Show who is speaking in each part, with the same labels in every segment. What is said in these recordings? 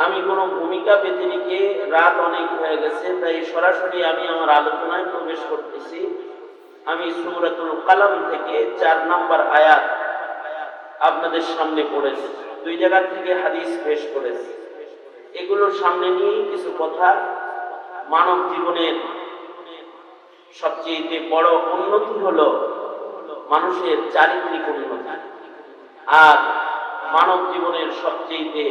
Speaker 1: আমি কোনো ভূমিকা পেতে রেখে রাত অনেক হয়ে গেছে, তাই সরাসরি আমি আমার আলোচনায় প্রবেশ করতেছি। আমি সূরাতুল কালাম থেকে 4 নম্বর আয়াত আপনাদের সামনে পড়েছি। 2 জায়গা থেকে হাদিস পেশ করেছি। এগুলোর সামনে নিয়ে কিছু কথা। মানব জীবনের সবচেয়ে বড় উন্নতি হলো মানুষের চারিত্রিক উন্নতি, আর মানব জীবনের সবচেয়ে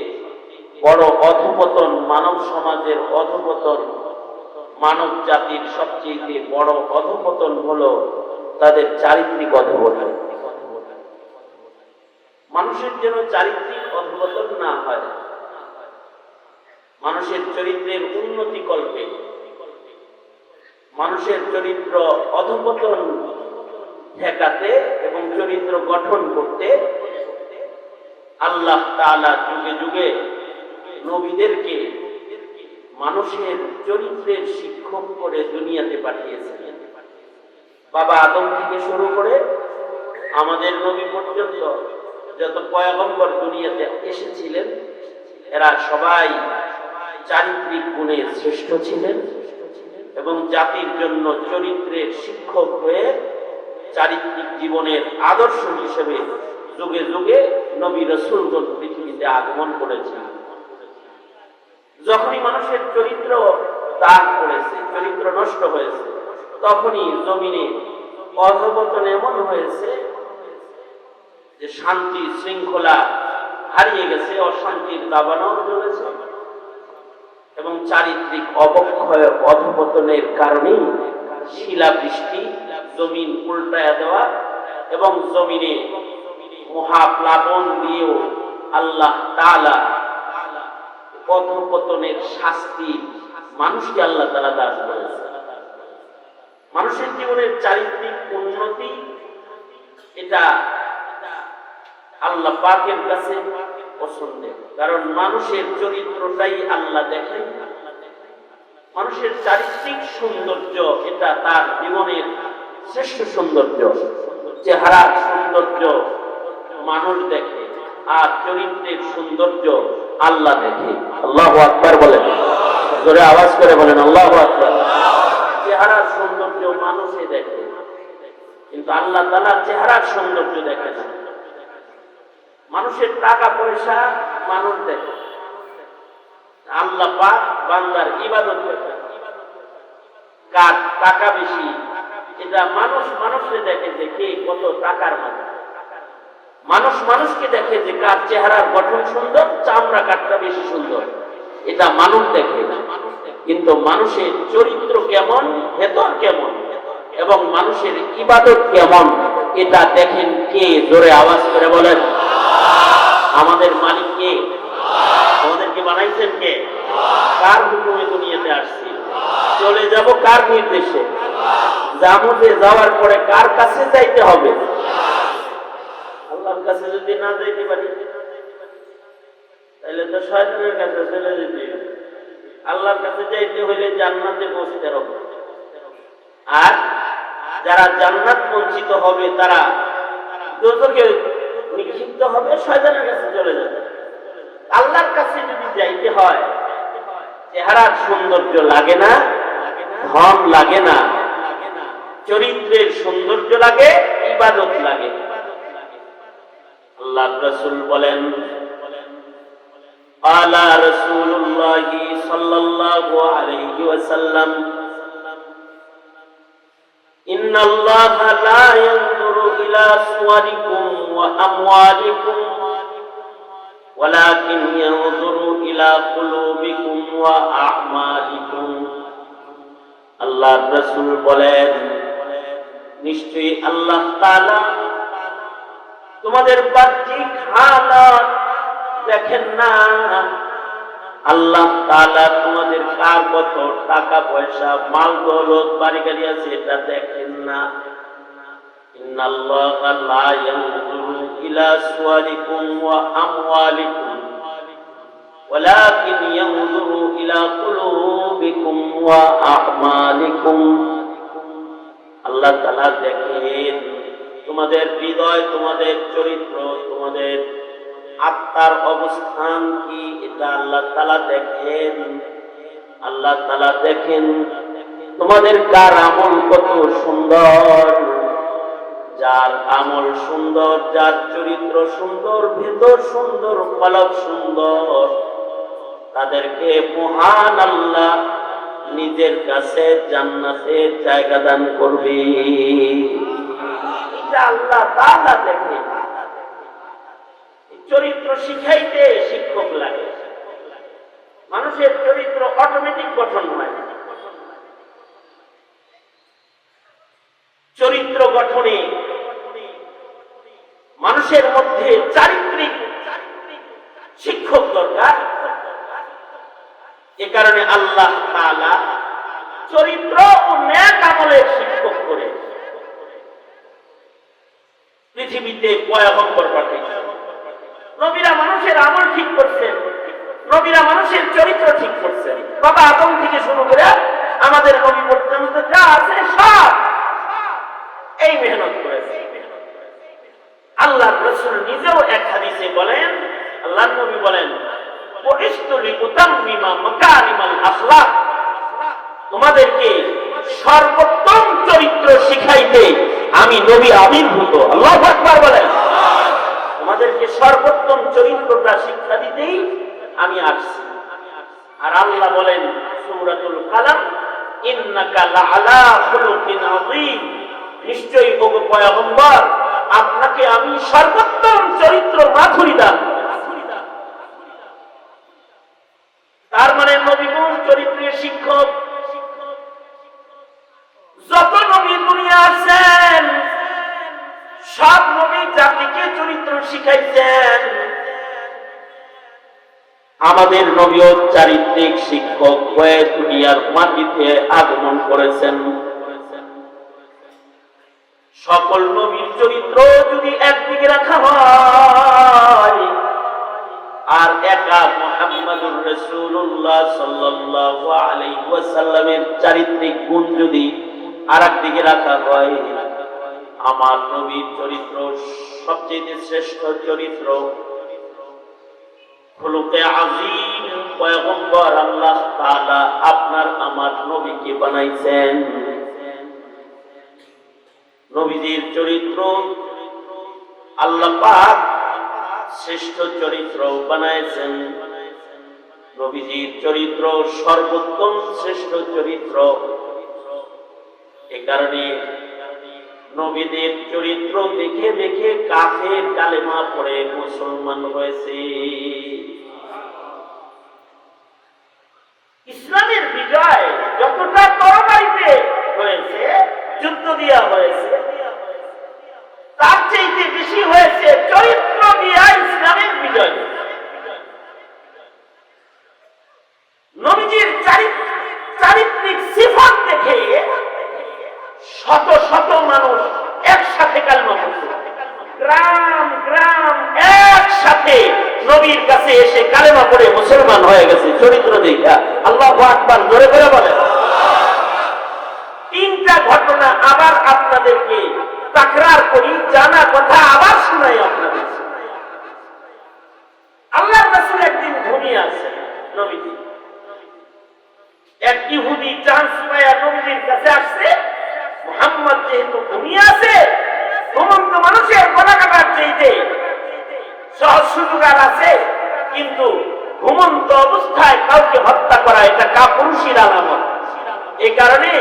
Speaker 1: বড় অধঃপতন, মানব সমাজের অধঃপতন, মানব জাতির সবচেয়ে বড় অধঃপতন হলো তাদের চারিত্রিক অধঃপতন। মানুষের যেন চারিত্রিক অধঃপতন না হয়, মানুষের চরিত্রের উন্নতি কল্পে, মানুষের চরিত্র অধঃপতন ঠেকাতে এবং চরিত্র গঠন করতে আল্লাহ তাআলা যুগে যুগে নবীদেরকে মানুষের চরিত্রের শিক্ষক করে দুনিয়াতে পাঠিয়েছেন। বাবা আদম থেকে শুরু করে আমাদের নবী পর্যন্ত যত পয়গম্বর দুনিয়াতে এসেছিলেন, এরা সবাই চারিত্রিক গুণে শ্রেষ্ঠ ছিলেন এবং জাতির জন্য চরিত্রের শিক্ষক হয়ে চারিত্রিক জীবনের আদর্শ হিসেবে যুগে যুগে নবী রাসূলগণ পৃথিবীতে আগমন করেছেন। যখনই মানুষের চরিত্র দাগ পড়েছে, চরিত্র নষ্ট হয়েছে, তখনই জমিনে অধঃপতন এমন হয়েছে যে শান্তি শৃঙ্খলা হারিয়ে গেছে, অশান্তির দাবানল জ্বলেছে এবং চারিত্রিক অবক্ষয় অধঃপতনের কারণেই শিলাবৃষ্টি, জমিন উল্টায়া দেওয়া এবং জমিনে মহাপ্লাবন দিয়েও আল্লাহ তাআলা অধঃপতনের শাস্তি মানুষকে আল্লাহ তাআলা দান করেছে। মানুষের জীবনের চারিত্রিক উন্নতি এটা আল্লাহ পাকের কাছে পছন্দের, কারণ মানুষের চরিত্রটাই আল্লাহ দেখেন। মানুষের চারিত্রিক সৌন্দর্য এটা তার জীবনের শ্রেষ্ঠ সৌন্দর্য। চেহারার সৌন্দর্য মানুষ দেখে, আর চরিত্রের সৌন্দর্য আল্লাহ দেখে। আল্লাহু আকবার বলেন, জোরে আওয়াজ করে বলেন আল্লাহু আকবার। চেহারার সৌন্দর্য মানুষে দেখে, কিন্তু আল্লাহ তাআলা চেহারার সৌন্দর্য দেখে না। মানুষের টাকা পয়সা মানুষ দেখে, আল্লাহ পাক বান্দার ইবাদত দেখে। কার টাকা বেশি এটা মানুষকে দেখে যে কে কত টাকার মালিক। মানুষ মানুষকে দেখে যে কার চেহারার গঠন সুন্দর, চামড়া কাটটা বেশি সুন্দর, এটা মানুষ দেখে। কিন্তু মানুষের চরিত্র কেমন, ভেতর কেমন এবং মানুষের ইবাদত কেমন এটা দেখেন কে? জোরে আওয়াজ করে বলেন। আমাদের মালিক কে? আমাদেরকে বানাইছেন কে? কার হুকুমে দুনিয়াতে আসছি? চলে যাব কার নির্দেশে? যাবো যে যাওয়ার পরে কার কাছে যাইতে হবে? আল্লাহর কাছে যদি না যাইতে পারি তাহলে তো শয়তানের কাছে চলে যেতে হবে। আল্লাহর কাছে যাইতে হইলে জান্নাতে পৌঁছতে হবে, আর যারা জান্নাত বঞ্চিত হবে তারা দোজখে নিক্ষিপ্ত হবে, শয়তানের কাছে চলে যাবে। আল্লাহর কাছে যদি যাইতে হয় চেহারার সৌন্দর্য লাগে না, ধন লাগে না, চরিত্রের সৌন্দর্য লাগে, ইবাদত লাগে। আল্লাহর রাসূল বলেন, আলা রাসূলুল্লাহ সাল্লাল্লাহু আলাইহি ওয়াসাল্লাম, ইন্নাল্লাহা লা ইয়ানজুরু ইলা সুওয়ারিকুম ওয়া আমওয়ালিকুম ওয়ালাকিন ইয়ানজুরু ইলা কুলুবিকুম ওয়া আ'মালিকুম। আল্লাহর রাসূল বলেন, নিশ্চয়ই আল্লাহ তাআলা তোমাদের বাহ্যিক হালাত দেখেন না, আল্লাহ তাআলা তোমাদের কার কত টাকা পয়সা, মাল দৌলত, বাড়ি গাড়ি আছে এটা দেখেন না। ইন্নাল্লাহা লা ইয়ানজুরু ইলা সুওয়ারিকুম ওয়া আমওয়ালিকুম ওয়ালাকিন ইয়ানজুরু ইলা কুলুবিকুম ওয়া আ'মালিকুম। আল্লাহ তাআলা দেখেন তোমাদের হৃদয়, তোমাদের চরিত্র, তোমাদের আত্মার অবস্থান কি এটা আল্লাহ তাআলা দেখেন। আল্লাহ তাআলা দেখেন তোমাদের কার আমল কত সুন্দর। যার আমল সুন্দর, যার চরিত্র সুন্দর, ভেতর সুন্দর, কলব সুন্দর, তাদেরকে মহান আল্লাহ নিজের কাছে জান্নাতে জায়গা দান করবে। এটা আল্লাহ তাআলা দেখে। চরিত্র শিখাইতে শিক্ষক লাগে। মানুষের চরিত্র অটোমেটিক গঠন হয়। চরিত্র গঠনে মানুষের মধ্যে চারিত্রিক শিক্ষক দরকার। এ কারণে আল্লাহ তাআলা চরিত্র ও নেক আমলের শিক্ষক করে পৃথিবীতে পয়গম্বর পাঠিয়েছেন। নবীরা মানুষের আমল ঠিক করছেন, নবীরা মানুষের চরিত্র ঠিক করছেন। বাবা আদম থেকে শুরু করে আমাদের নবী পর্যন্ত যা আছে সব এই মেহনত করেছে। আল্লাহর রাসূল নিজেও এক হাদিসে বলেন, আল্লাহর নবী বলেন, বুইসতু লিউতাম্মিমা মাকারিমাল আখলাক, তোমাদেরকে সর্বোত্তম চরিত্র শিখাইতে আমি নবী আবির্ভূত। আল্লাহু আকবার বলেন। তোমাদেরকে সর্বোত্তম চরিত্রটা শিক্ষা দিতেই আমি আসছি। আর আল্লাহ বলেন সূরাতুল কালাম, ইন্নাকা লাআলা খুলুকিন আযীম, নিশ্চয়ই ওগো পয়গম্বর আপনাকে আমি সর্বোত্তম চরিত্র মাধুরী দান। তার মানে নবীগণ চরিত্রের শিক্ষক। যত নবী দুনিয়া আছেন সব নবী জাতিকে চরিত্র শিখাইছেন। আমাদের নবীও চারিত্রিক শিক্ষক হয়ে দুনিয়ার মাটিতে আগমন করেছেন। সকল নবীর চরিত্র যদি একদিকে রাখা হয় আর একা মুহাম্মদুর রাসূলুল্লাহ সাল্লাল্লাহু আলাইহি ওয়াসাল্লামের চারিত্রিক গুণ যদি আরেকদিকে রাখা হয়, আমার নবীর চরিত্র সবচেয়ে শ্রেষ্ঠ চরিত্র, খুলুকে আযীম পয়গম্বর আল্লাহ তাআলা আপনার আমার নবীকে বানাইছেন। নবীজির চরিত্র আল্লাহ পাক শ্রেষ্ঠ চরিত্র বানাইছেন। নবীজির চরিত্র সর্বোত্তম শ্রেষ্ঠ চরিত্র। এ কারণে নবীদের চরিত্র দেখে দেখে কাফের কালেমা পড়ে মুসলমান হয়েছে। ইসলামের বিজয় যতটা তরবারিতে হয়েছে, যুদ্ধ দিয়া হয়েছে, তার চাইতে বেশি হয়েছে চরিত্র দিয়া ইসলামের বিজয়। নবীজির চারিত্রিক সিফাত দেখে শত শত মানুষ একসাথে কালেমা পড়ছে। গ্রাম গ্রাম একসাথে নবীর কাছে এসে কালেমা পড়ে মুসলমান হয়ে গেছে চরিত্র দেখা। আল্লাহু আকবার জোরে করে বলেন। তিনটা ঘটনা আবার আপনাদেরকে তাকরার করি, জানা কথা আবার শোনাই আপনাদের। আল্লাহর রাসূল একদিন ঘুমিয়ে আছে নবীজি। এক ইহুদি চান্স পায়া নবীজির কাছে আসছে। মুহাম্মদ যেহেতু ঘুমিয়ে আছে, ঘুমন্ত মানুষের গলা কাটার চাইতে সহজ সুযোগ আর আছে, কিন্তু ঘুমন্ত অবস্থায় কাউকে হত্যা করা এটা কাপুরুষের আলামত। এই কারণে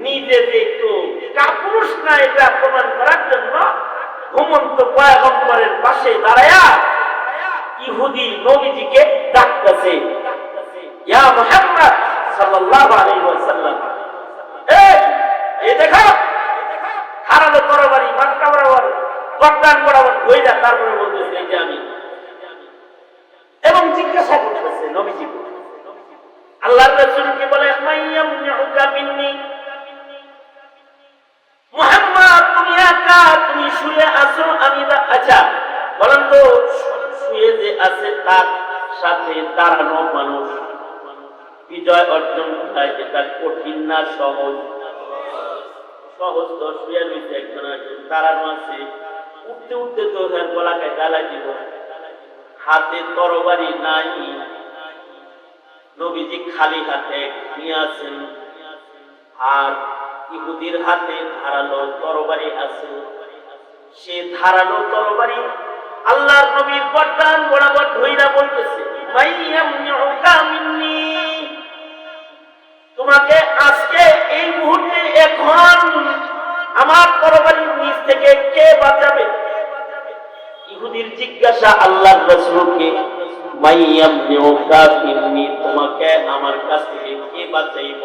Speaker 1: নিজে যে একটু কাপুরুষ না এটা প্রমাণ করার জন্য ঘুমন্ত পয়গম্বরের পাশে দাঁড়ায়া ইহুদি নবীজিকে ডাকতেছে, ইয়া মুহাম্মদ সাল্লাল্লাহু আলাইহি ওয়াসাল্লাম, এই দেখো হারালো তরবারি মাথা বরাবর গর্দান বরাবর ধইরা তারপরে বলতেছে এই যে আমি, এবং জিজ্ঞাসা করতেছে নবীজি আল্লাহর রাসূলকে বলে, মাইয়ামনুকা মিন্নি, মুহাম্মদ তুমি একা, তুমি শুয়ে আছো, আমি আচ্ছা বলেন তো শুয়ে যে আছে তার সাথে দাঁড়ানো মানুষ বিজয় অর্জন হয় এটা কঠিন না সহজ? সহজ তো, শুয়ে রয়েছে একজন আছে, দাঁড়ানো আছে, উঠতে উঠতে তো গলা কেটে দিব, হাতে তরবারি নাই, নবীজি খালি হাতে নিয়ে আছেন, আর ইহুদির হাতে ধারালো তরবারি আছে। সে ধারালো তরবারি আল্লাহর নবীর গর্দান বরাবর ধইরা বলতেছে, মাইয়ামনিউকা মিন্নি, তোমাকে আজকে এই মুহূর্তে এখন আমার তরবারির নিচ থেকে কে বাঁচাবে? ইহুদির জিজ্ঞাসা আল্লাহর রাসূলকে, মাইয়ামনিউকা মিন্নি, তোমাকে আমার কাছ থেকে কে বাঁচাইব?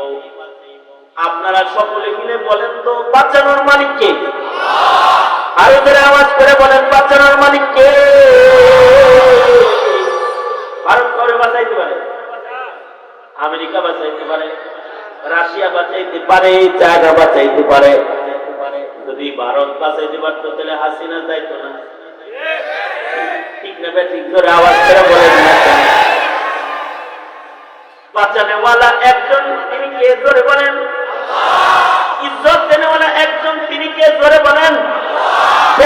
Speaker 1: আপনারা সকলে মিলে বলেন তো, বাঁচানোর মালিক কে? আরো ধরে আওয়াজ করে বলেন, বাঁচানোর মালিক কে? ভারত করে বাঁচাইতে পারে, আমেরিকা বাঁচাইতে পারে, রাশিয়া বাঁচাইতে পারে, চায়না বাঁচাইতে পারে। যদি ভারত বাঁচাইতে পারতো তাহলে হাসিনা যাইতো না। ঠিক না ঠিক করে আওয়াজ করে বলেন না। বাঁচানেওয়ালা একজন, তিনি কে? জোরে বলেন। ইজ্জত দেনেওয়ালা একজন, তিনি কে? জোরে বলেন।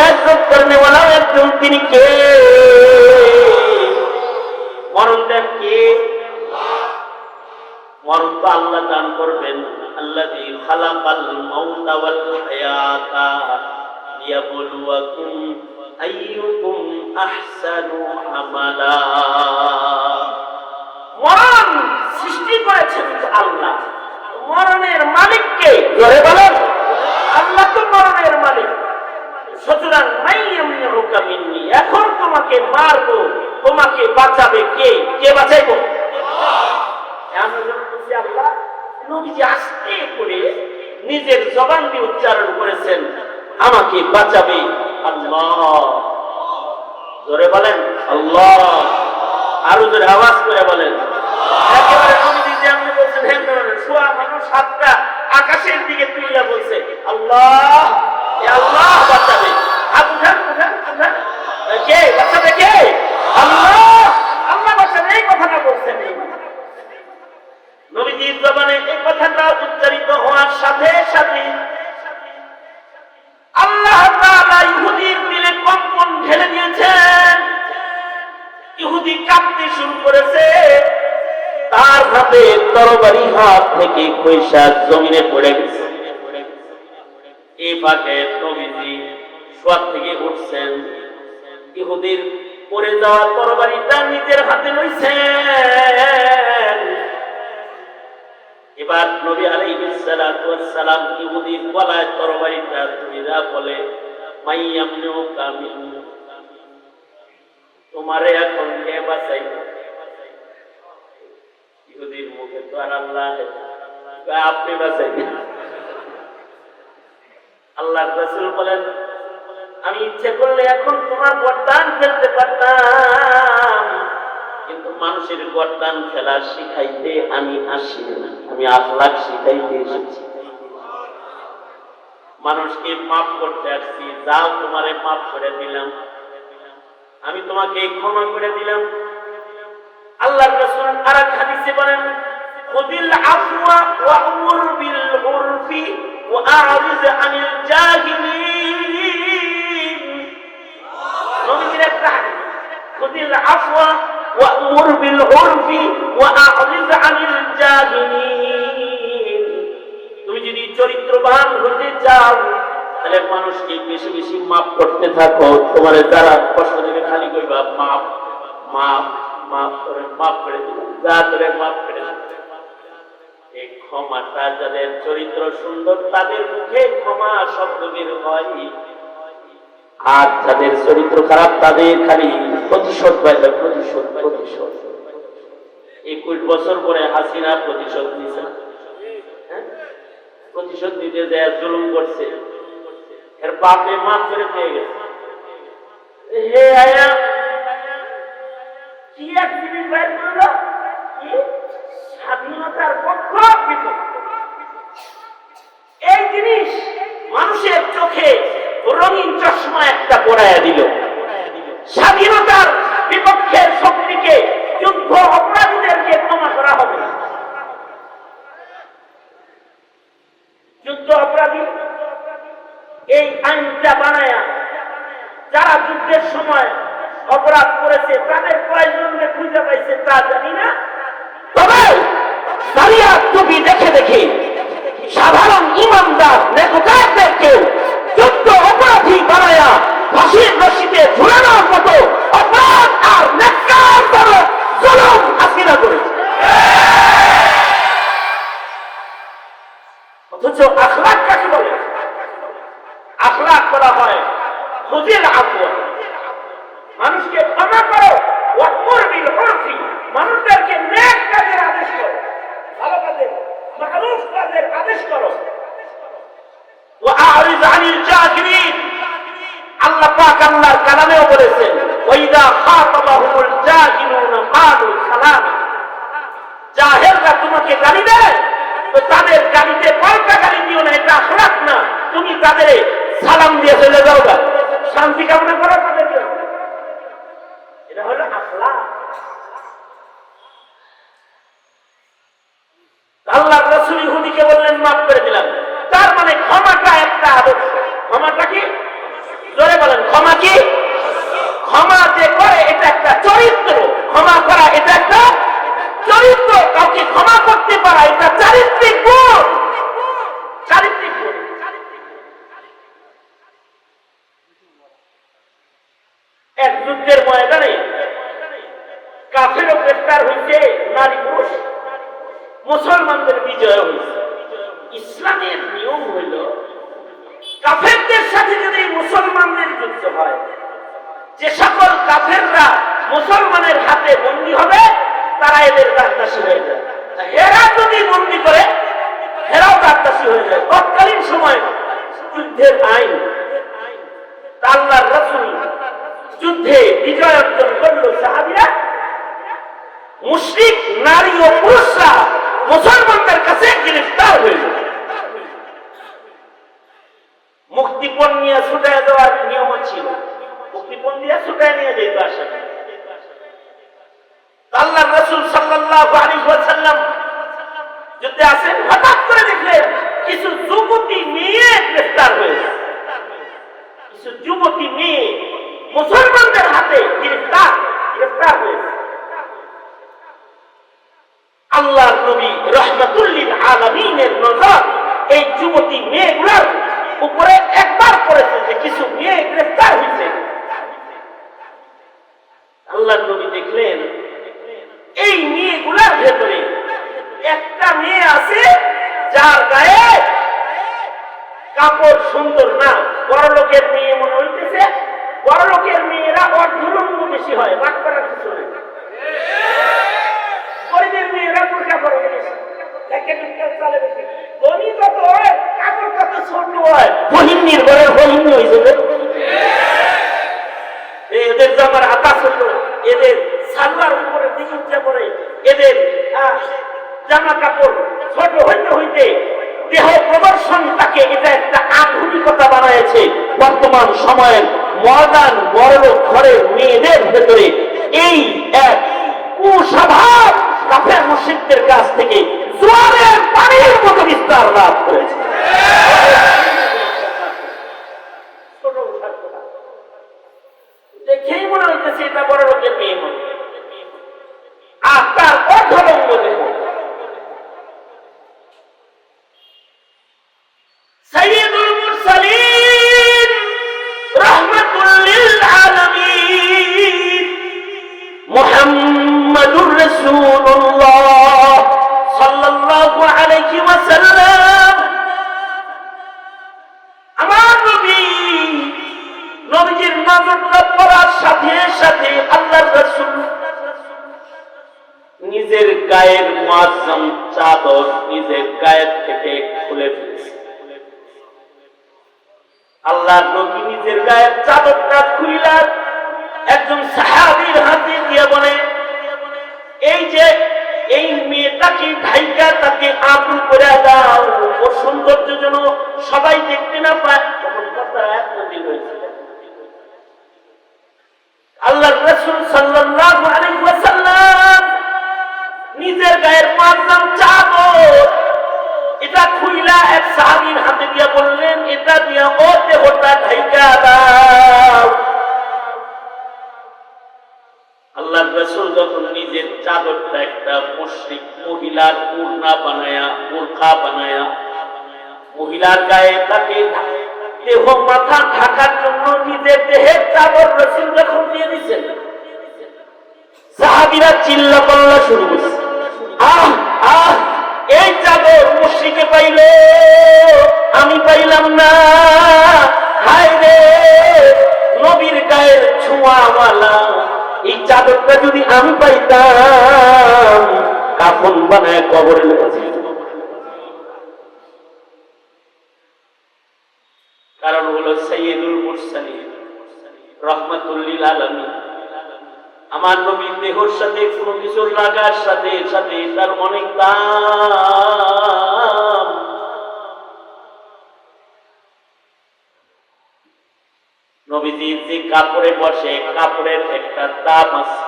Speaker 1: ইজ্জত করনেওয়ালাও একজন, তিনি কে? মরণ দেন কে? মরণ তো আল্লাহ দান করবেন। আল্লাযী খালাকাল মাউতা ওয়াল হায়াতা লিয়াবলুয়াকুম আইয়ুকুম আহসানু আমালা। মরণ সৃষ্টি করেছেন আল্লাহ। মরণের মালিক কে? জোরে বলেন। আল্লাহ তো মরণের মালিক। সুতরাং মাইয়ামনিউকা মিন্নি, এখন তোমাকে মারবো, তোমাকে বাঁচাবে কে? কে বাঁচাইবো? আল্লাহ নবীজি আস্তে করে নিজের জবান দিয়ে উচ্চারণ করেছেন, আমাকে বাঁচাবে আল্লাহ। জোরে বলেন আল্লাহ। আরো জোরে আওয়াজ করে বলেন। একেবারে নবীজি যেমন বলছেন হেমনে বলেন, সোয়া মানুষ হাতটা আকাশের দিকে তুলে বলছে, আল্লাহ, আল্লাহ বাঁচাবে। হাত উঠান উঠান উঠান। কে বাঁচাবে? কে? আল্লাহ, আল্লাহ বাঁচাবে। এই কথাটা বলছেন। নবীজির জবানে এই কথাটা উচ্চারিত হওয়ার সাথে সাথে আল্লাহ তাআলা ইহুদির দিলে কম্পন ঢেলে দিয়েছেন। ইহুদি কাঁপতে শুরু করেছে, তার হাতে তরবারি হাত থেকে খৈসা জমিনে পড়ে গেছে। এই ফাঁকে নবীজি শোয়া থেকে উঠছেন, ইহুদির পড়ে যাওয়া তরবারিটা নিজের হাতে লইছেন। এবার নবী আলাইহিস সালাতু ওয়াস সালাম ইহুদির গলায় তরবারিটা ধইরা বলে, মাইয়ামনিউকা মিন্নি, তোমারে এখন কে বাঁচাইবে? ইহুদির মুখে তো আর আল্লাহ, আপনি বাঁচাইবেন। আল্লাহর রাসূল বলেন, আমি ইচ্ছে করলে এখন তোমার গর্দান ফেলতে পারতাম, কিন্তু মানুষের গর্দান খেলা শিখাইতে আমি আসি না, আমি আখলাক শিখাইতে এসেছি। মানুষকে মাফ করতে আসছি। যাও, তোমারে মাফ করে দিলাম, আমি তোমাকে ক্ষমা করে দিলাম। আল্লাহর রাসূল আরেক হাদিসে বলেন, খুদিল আফওয়া ওয়া আমুর বিল উরফি ওয়া আ'রিজ আনিল জাহিলিন। নবীজির একটা হাদিস, খুদিল আফওয়া ওয়া আমুর বিল উরফি ওয়া আ'রিজ আনিল জাহিলিন। তুমি যদি চরিত্রবান হতে চাও তাহলে মানুষকে বেশি বেশি মাফ করতে থাকো। তোমার যারা কষ্ট দেবে খালি কইবা মাফ মাফ মাফ করে, মাফ করে দিবে, যা করে মাফ করে দিবে। এই ক্ষমাটা যাদের চরিত্র সুন্দর তাদের মুখে ক্ষমা শব্দ বের হয়, আর যাদের চরিত্র খারাপ তাদের খালি প্রতিশোধ পাইবে, প্রতিশোধ প্রতিশোধ। 21 বছর পরে হাসিনা প্রতিশোধ নিছে, প্রতিশোধ নিতে যায় জুলুম করছে, এর বাপে মাফ করে দিয়ে গেছে। হে আয়া, কি এক জিনিস বাইর করলো, কি স্বাধীনতার পক্ষ বিপক্ষ। এই জিনিস মানুষের চোখে রঙিন চশমা একটা পরাইয়া দিল। স্বাধীনতার বিপক্ষের শক্তিকে, যুদ্ধ অপরাধীদেরকে ক্ষমা করা হবে না। যুদ্ধ অপরাধী এই আইনটা বানায়া যারা যুদ্ধের সময় অপরাধ করেছে তাদের কয়জনকে খুঁজে পাইছে তা জানি না, তবে শরিয়াত টুপি দেখে দেখে সাধারণ ইমানদার নেককারদেরকেও যুদ্ধ অপরাধী বানায়া ফাঁসির রশিতে ঝুলানোর মতো অপরাধ আর নেককার জুলুম হাসিনা করেছে। অথচ আখলাক কাকে বলে? আখলাক করা হয় খুদিল আফওয়া, মানুষকে ক্ষমা করো, ওয়াকমুর বিল উরফি, মানুষদেরকে নেক কাজের আদেশ করো, ভালো কাজের মারুফ কাজের আদেশ করো। ওয়া আরিজ আনিল জাহিলিন, আল্লাহ পাক আল্লাহর কালামেও বলেছেন ওয়াইদা খাতাবাহুমুল জাহিলুনা ক্বালু সালামা, জাহেলরা তোমাকে গালি দেয় তো তাদের গালিতে পাল্টা গালি দিও না, এটা আখলাক না, তুমি তাদের সালাম দিয়ে চলে যাও, শান্তি কামনা করো তাদের জন্য, এটা হলো আখলাক। আল্লাহর রাসূল ইহুদিকে বললেন মাফ করে দিলাম, তার মানে ক্ষমাটা একটা আদর্শ। ক্ষমাটা কি? জোরে বলেন, ক্ষমা কি? ক্ষমা যে করে এটা একটা চরিত্র, ক্ষমা করা এটা একটা চরিত্র, কাউকে ক্ষমা করতে পারা এটা চারিত্রিক গুণ, চারিত্রিক গুণ। এক যুদ্ধের ময়দানে কাফেরও গ্রেফতার হয়েছে, নারী পুরুষ, মুসলমানদের বিজয় হয়েছে। ইসলামের নিয়ম হইল কাফেরদের সাথে যদি মুসলমানদের যুদ্ধ হয়, যে সকল কাফেররা মুসলমানের হাতে বন্দী হবে তারা এদের দাসদাসী হয়ে যায়, এরা যদি বন্দী করে এরাও দাসদাসী হয়ে যায়। তৎকালীন সময় যুদ্ধের আইন, আল্লাহর রাসূল যুদ্ধে বিজয় অর্জন করলো, সাহাবীরা মুশরিক নারী ও পুরুষরা মুসলমানদের কাছে গ্রেফতার হইল। মুক্তিপণ নিয়ে ছুটে দেওয়ার নিয়ম ছিল, মুক্তিপণ দিয়ে ছুটে নিয়ে যেত আসলে। আল্লাহর রাসূল সাল্লাল্লাহু আলাইহি ওয়াসাল্লাম যুদ্ধে আছেন, হঠাৎ করে দেখলেন কিছু যুবতী মেয়ে গ্রেফতার হয়েছে, কিছু যুবতী মেয়ে মুসলমানদের হাতে গ্রেফতার হয়েছে। আল্লাহর নবী রাহমাতুল লিল আলামিনের নজর এই যুবতী মেয়েগুলোর উপরে একবার পড়েছে যে কিছু মেয়ে গ্রেফতার হয়েছে। আল্লাহর নবী দেখলেন এই মেয়েগুলোর ভেতরে একটা মেয়ে আছে যার গায়ে কাপড় সুন্দর না, বড় লোকের মেয়ে মনে হইতেছে। বড় লোকের মেয়েরা অর্ধলঙ্গ বেশি হয়, রাগ করার কিছু নেই। গরিবের মেয়েরা বোরকা পরে বেশি, চালে বেশি। ধনী যত হয় কাপড় তত ছোট হয়, বহিনীর ঘরের বহিনী হয়েছে। এদের জামার হাতা ছোট, এদের সালোয়ার উপরে দিকে পরে, এদের জামা কাপড় ছোট হইতে হইতে দেহ প্রদর্শন তাকে এটা একটা আধুনিকতা বানাইছে। বর্তমান সময়ের মডার্ন বড়লোক ঘরের মেয়েদের ভেতরে এই এক কুস্বভাব কাফের মুশরিকদের কাছ থেকে জোয়ারের পানির মতো বিস্তার লাভ করেছে। দেখেই মনে হইতেছে এটা বড় লোকের মেয়ে মনে, আর তার অর্ধলঙ্গ দেহ। সাইয়্যিদুল মুরসালিন রাহমাতুল লিল আলামিন মুহাম্মাদুর রাসূলুল্লাহ সাল্লাল্লাহু আলাইহি ওয়াসাল্লাম, আমার নবী, নবীজির নজরটা পড়ার সাথে সাথে আল্লাহর রাসূল নিজের গায়ের মুআজ্জাম চাদর নিজের গায়ের থেকে খুলে ফেলেছে। আল্লাহর নবী নিজের গায়ের চাদরটা খুইলা একজন সাহাবীর হাতে দিয়ে বলে, এই যে এই মেয়েটাকে ঢাইকা তাকে আবরু করে দাও, ওর সৌন্দর্য যেন সবাই দেখতে না পায়। তখন কথা এক নদী হয়েছে। আল্লাহর রাসূল সাল্লাল্লাহু আলাইহি ওয়াসাল্লাম নিজের গায়ের মুআজ্জাম চাদর এটা খুইলা এক সাহাবীর হাতে দিয়ে বললেন, এটা দিয়ে ও দেহটা ঢাইকা দাও। রাসূল যখন নিজের চাদরটা একটা মুশরিক মহিলার ওড়না বানায়া বোরকা বানায়া মহিলার গায়ে তাকে দেহ মাথা ঢাকার জন্য নিজের দেহের চাদর রাসূল যখন দিয়ে দিয়েছেন, সাহাবীরা চিল্লা পাল্লা শুরু করছে, আহ আহ, এই চাদর মুশরিকে পাইল, আমি পাইলাম না, হায় রে, নবীর গায়ের ছোঁয়াওয়ালা এই চাদরটা যদি আমি পাইতাম কাফন বানায় কবরে লেগেছে। কারণ হলো সাইয়্যিদুল মুরসালিন রাহমাতুল লিল আলামিন, আমার নবীর দেহর সাথে কোনো কিছু লাগার সাথে সাথে তার অনেক দাম। নবীজি যে কাপড়ে বসে কাপড়ের একটা দাম আছে,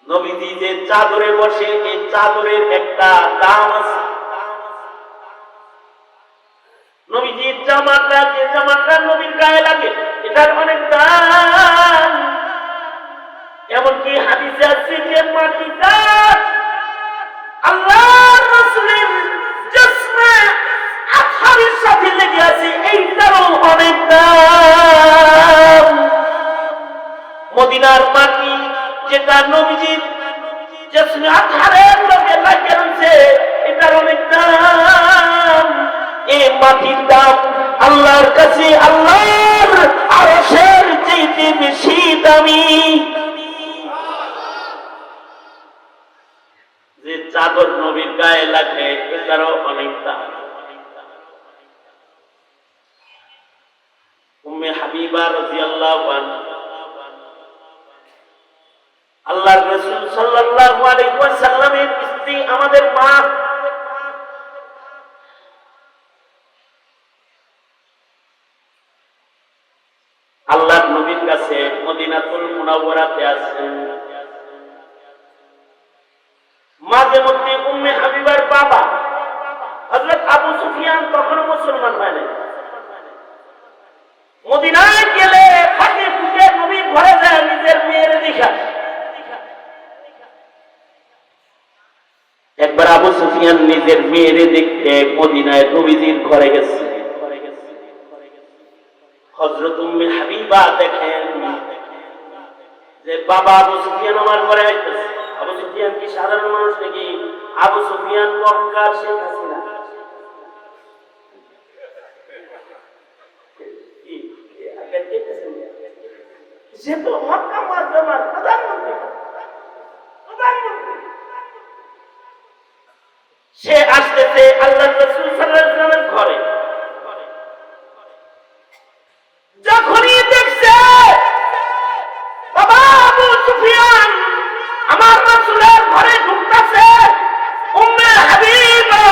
Speaker 1: নবীজি যে চাদরে বসে এই চাদরের একটা দাম আছে, নবীজির জামাটা যে জামাটা নবীর গায়ে লাগে এটার অনেক দাম। এমনকি হাদিসে আছে যে মাটিটা আল্লাহর রাসূলের জিসমে আঠারের সাথে লেগে আছে, এইটারও অনেক দাম। মদিনার মাটি যেটা নবীজির জিসমে আঠারের লগে লাগে আছে এটার অনেক দাম। এই মাটির দাম আল্লাহর কাছে আল্লাহর আরশের চাইতে বেশি দামি। যে চাদর নবীর গায়ে লাগে এটারও অনেক দাম। উম্মে হাবিবা রাদিয়াল্লাহু আনহা আল্লাহর রাসূল সাল্লাল্লাহু আলাইহি ওয়াসাল্লামের স্ত্রী, আমাদের মা। আল্লাহর নবীর কাছে মদিনাতুল মুনাওয়ারাতে আছেন, মাঝে মধ্যে উম্মে হাবিবার বাবা হযরত আবু সুফিয়ান তখনও মুসলমান হয় নাই, মদিনায় গেলে ফাঁকে ফুঁকে নবীর ঘরে যায় নিজের মেয়ের দেখা। একবার আবু সুফিয়ান নিজের মেয়ের দেখতে মদিনায় নবীজির ঘরে গেছে। হযরত উম্মে হাবিবা দেখেন যে বাবা আবু সুফিয়ান আমার ঘরে আইতেছে। আবু সুফিয়ান কি সাধারণ মানুষ নাকি? আবু সুফিয়ান মক্কার শেখ হাসিনা। সে তো মক্কা মুআজ্জামার প্রধানমন্ত্রী। সে আসতেছে আল্লাহর রাসূল সাল্লাল্লাহু আলাইহি ওয়াসাল্লামের ঘরে। যখনই দেখছে বাবা আবু সুফিয়ান আমার রাসূলের ঘরে ঢুকতেছে, উম্মে হাবিবা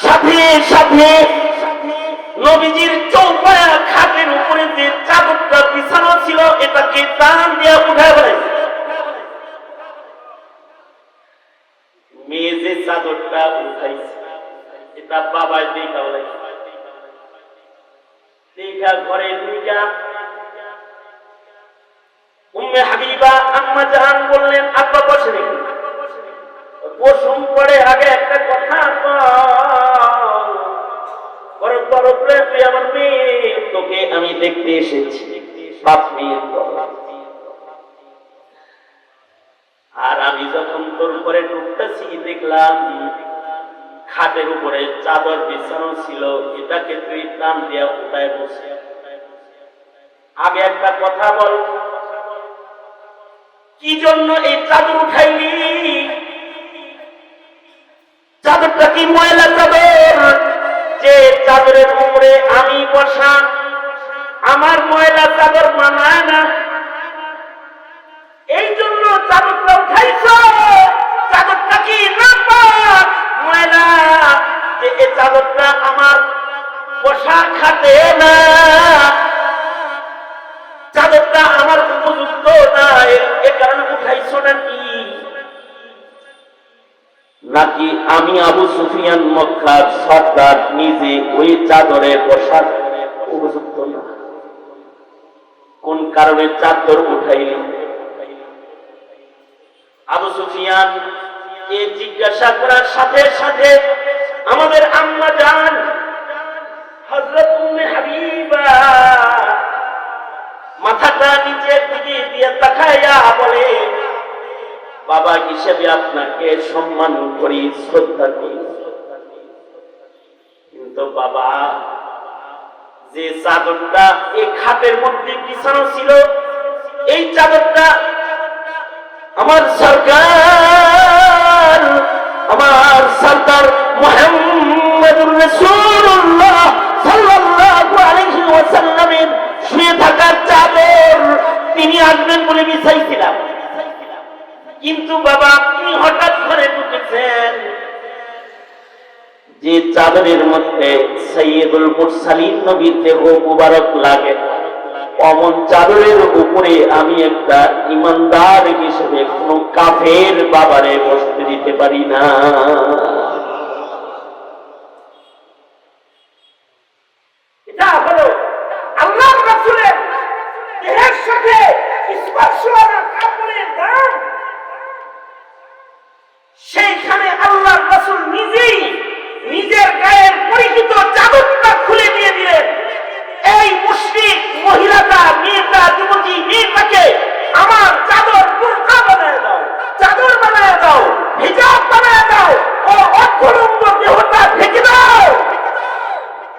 Speaker 1: সাথে সাথে নবীজির চৌপায়া খাটের উপরে যে চাদরটা বিছানো ছিল এটাকে টান দিয়ে উঠায় ফেলেছে। মেয়ে যে চাদরটা উঠাইছে এটা বাবায় দেখা বলেছে, দেখা ঘরে দুইটা উম্মে হাবিবা আম্মা জান বললেন, আব্বা বসে দেখি। বসুন পরে আগে একটা কথা বড় বড় তুই আমার মেয়ে, তোকে আমি দেখতে এসেছি। বাপ মেয়ের আর আমি যখন তোর ঘরে ঢুকতেছি দেখলাম খাটের উপরে চাদর বিছানো ছিল, এটাকে তুই টান দিয়া উঠায় বসে। আগে একটা কথা বল, কি জন্য এই চাদর উঠাইলি? চাদরটা কি ময়লা চাদর? যে চাদরের উপরে আমি বসা, আমার ময়লা চাদর মানায় না, এই জন্য চাদরটা উঠাইছ? চাদরটা কি নাপাক ময়লা যে এই চাদরটা আমার বসা খাটে না, চাদরটা আমার উপযুক্ত না, এ কারণে উঠাইছ নাকি? নাকি আমি আবু সুফিয়ান মক্কার সর্দার নিজে ওই চাদরে বসার উপযুক্ত না? কোন কারণে চাদর উঠাইলি? আবু সুফিয়ান এই জিজ্ঞাসা করার সাথে সাথে আমাদের আম্মা জান হযরত উম্মে হাবিবা মাথাটা নিচের দিকে দিয়ে তাকায়া বলে, বাবা হিসেবে আপনাকে সম্মান করি, শ্রদ্ধা করি, কিন্তু বাবা যে চাদরটা এই খাটের মধ্যে বিছানো ছিল, এই চাদরটা আমার সরকার, আমার সরকার মুহাম্মদুর রাসূলুল্লাহ সাল্লাল্লাহু আলাইহি ওয়াসাল্লামের শুয়ে থাকার চাদর, তিনি আসবেন বলে বিছাইছিলাম, কিন্তু বাবা আপনি হঠাৎ করে ঢুকেছেন। যে চাদরের মধ্যে সাইয়্যিদুল মুরসালিন নবীর দেহ মুবারক লাগে, অমন চাদরের উপরে আমি একটা ইমানদার হিসেবে কোন কাফের বাবারে বসতে দিতে পারি না। এটা হলো আল্লাহর রাসূলের দেহের সাথে স্পর্শ করা কাপড়ের দাম। সেইখানে আল্লাহর রাসূল নিজেই নিজের গায়ের পরিহিত চাদরটা খুলে দিয়ে দিলেন। এই মুশরিক মহিলাটা, মেয়েটা, যুবতী মেয়েটাকে আমার চাদর বুরকা বানায় দাও, চাদর বানায় দাও, হিজাব বানায় দাও, ও অর্ধনগ্ন দেহটা ঢেকে দাও।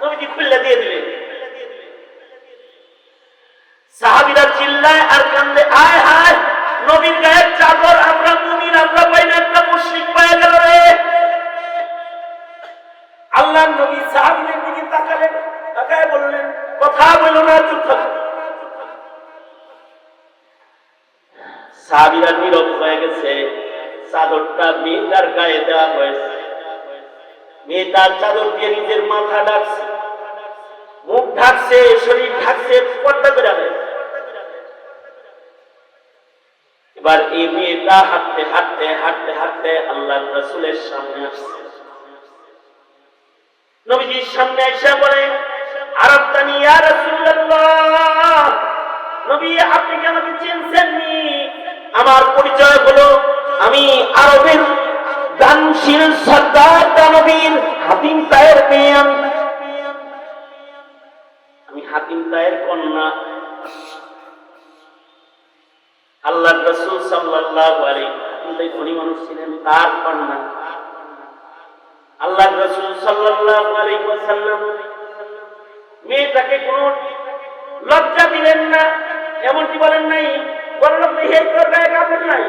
Speaker 1: নবীজি খুলে দিয়ে দিলেন। সাহাবীরা চিল্লায় আর কান্দে, আয় হায়, নবীর গায়ের চাদর আমরা মুমিন আমরা পাই না, একটা মুশরিক পায় গেল রে। আল্লাহর নবী সাহাবীদের দিকে তাকালেন, তাকায় বললেন, কথা বলো না, চুপ থাকো। সাহাবীরা নীরব হয়ে গেছে। চাদরটা মেয়েটার গায়ে দেওয়া হয়েছে, মেয়েটার চাদর দিয়ে নিজের মাথা ঢাকছে, মুখ ঢাকছে, শরীর ঢাকছে, পর্দা করে রাখে। এবার এই মেয়েটা হাঁটতে হাঁটতে হাঁটতে হাঁটতে আল্লাহর রাসূলের সামনে আসছে। নবীজির সামনে এসে বলে, আরাফতানি ইয়া রাসূলুল্লাহ, নবী আপনি কি আমাকে চিনছেননি? আমার পরিচয় হলো আমি আরবের দানশীল সরদার দানবীর হাতিম তায়ের মেয়ে, আমি হাতিম তায়ের কন্যা। আল্লাহর রাসূল সাল্লাল্লাহু আলাইহি ওয়াসাল্লাম ধনী মানুষ ছিলেন, তার কন্যা। আল্লাহর রাসূল সাল্লাল্লাহু আলাইহি ওয়াসাল্লাম মেয়েটাকে কোনো লজ্জা দিলেন না, এমনটি বলেন নাই, বললেন হে তোর গায়ে কাপড় নাই,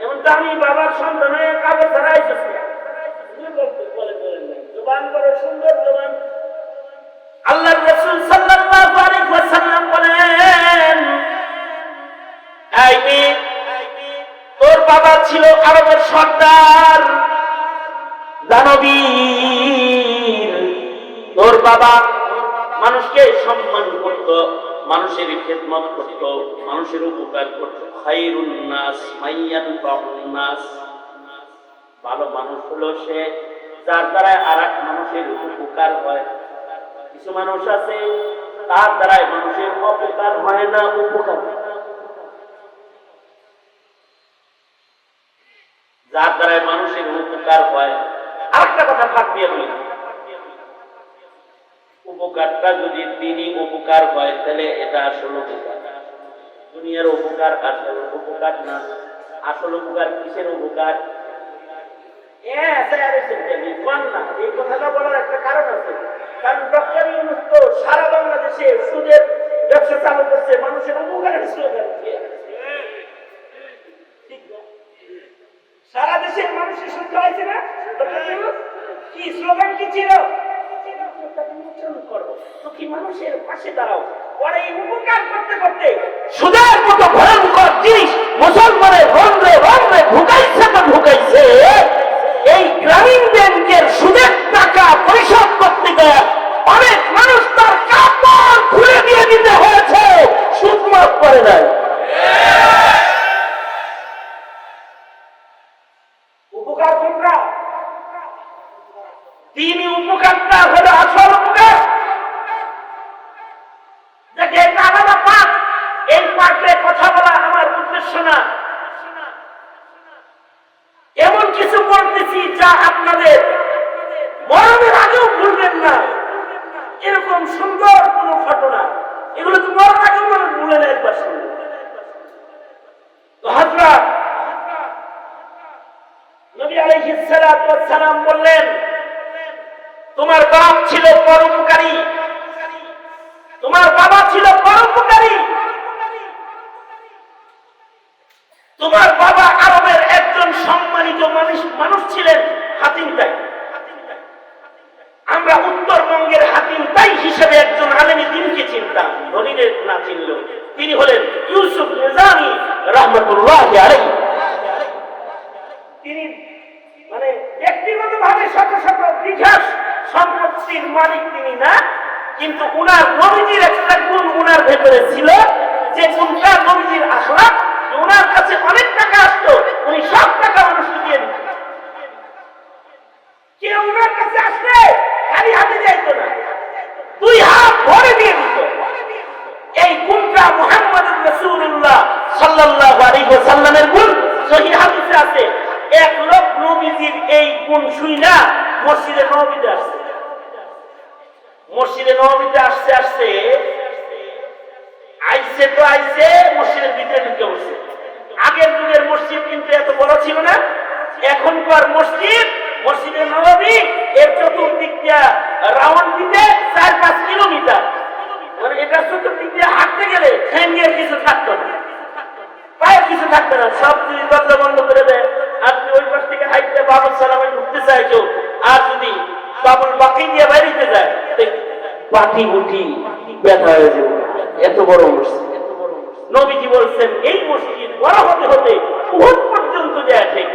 Speaker 1: এমনটা আমি বাবার সন্তান হয়ে কাপড় ছাড়া এসেছি, বলেন নাই। জবান বড় সুন্দর জবান। আল্লাহর রাসূল সাল্লাল্লাহু আলাইহি ওয়াসাল্লাম বলেন, এই মেয়ে, তোর বাবা ছিল আরবের সর্দার দানবীর, তোর বাবা মানুষকে সম্মান করত, মানুষের খেদমত করত, মানুষের উপকার করত। খায়রুন নাস মাইয়ানফাউন নাস, ভালো মানুষ হলো সে যার দ্বারা আরেক মানুষের উপকার হয়। কিছু মানুষ আছে তার দ্বারাই মানুষের অপকার হয় না, উপকার। যার দ্বারা মানুষের উপকার হয়। আরেকটা কথা ভাগ দিয়ে বলি, উপকারটা যদি তিনি উপকার হয় তাহলে এটা আসল উপকার, দুনিয়ার উপকার আসল উপকার না। আসল উপকার কিসের উপকার? এই কথাটা বলার একটা কারণ আছে, কারণ ডক্টর ইউনূস তো সারা বাংলাদেশে সুদের ব্যবসা চালু করছে, মানুষের উপকারের স্লোগান দিয়ে। সারা দেশের মানুষের সংখ্যা হয়েছে না, কি স্লোগান কি ছিল? মানুষের পাশে দাঁড়াও। পরে উপকার করতে করতে সুদের মতো ভয়ঙ্কর জিনিস মুসলমানের রন্ধ্রে রন্ধ্রে ঢুকাইছে তো ঢুকাইছে। এই গ্রামীণ ব্যাংকের সুদের টাকা পরিশোধ করতে গিয়ে অনেক মানুষ তার কাপড় খুলে দিয়ে দিতে হয়েছে, সুদ মাফ করে নাই। উপকার কোনটা? তিনি উপকারটা হলো আসল উপকার, যাকে আলাদা পাক আপনাদের মরণের আগেও ভুলবেন না এরকম সুন্দর কোন ঘটনা। এগুলো তো মরণ আগেও মানুষ ভুলে না একবার শুনলে। তো হযরত নবী আলাইহিস সালাতু ওয়াস সালাম বললেন, তোমার বাপ ছিল পরোপকারী, তোমার বাবা ছিল পরোপকারী, তোমার বাবা আরবের একজন সম্মানিত মানুষ ছিলেন, হাতিম তাই। আমরা উত্তরবঙ্গের হাতিম তাই হিসেবে একজন আলেমী দ্বীনকে চিনতাম, ধনীদের না চিনলেও। তিনি হলেন ইউসুফ নিজামী রাহমাতুল্লাহি আলাইহি। তিনি মানে ব্যক্তিগতভাবে শত শত বিঘা সম্পত্তির মালিক তিনি না, কিন্তু উনার নবীজির একটা গুণ উনার ভেতরে ছিল, যে গুণটা নবীজির আখলাক। উনার কাছে অনেক টাকা আসতো, উনি সব টাকা মানুষকে দিয়ে দিতেন। কেউ উনার কাছে আসলে খালি হাতে যাইতো না, দুই হাত ভরে দিয়ে দিত। এই গুণটা মুহাম্মদুর রাসূলুল্লাহ সাল্লাল্লাহু আলাইহি ওয়াসাল্লামের গুণ। সহিহ হাদিসে আছে, এক লোক নবীজির এই গুণ শুইনা মসজিদে নববীতে আসছে। মসজিদে নববীতে আসতে আসতে আইসে তো আইসে মসজিদের ভিতরে ঢুকে বসে। আগের যুগের মসজিদ কিন্তু এত বড় ছিল না। এখনকার মসজিদে নববী এর চতুর্দিক দিয়ে রাউন্ড দিতে 4-5 কিলোমিটার। মানে এটা চতুর্দিক দিয়ে হাঁটতে গেলে ঠ্যাঙ্গের কিছু থাকতো না, পায়ের কিছু থাকবে না, সব যদি দরজা বন্ধ করে দেয়, আপনি ওই পাশ থেকে হাইটে বাবুল সালামে ঢুকতে চায় কেউ, আর যদি বাবুল বাকি দিয়ে বাইরেতে যায় পাটি উঠি ব্যথা হয়ে যাবে। এত বড় মসজিদ। নবীজি বলছেন এই মসজিদ বড় হতে হতে উহুদ পর্যন্ত যায় ঠিক।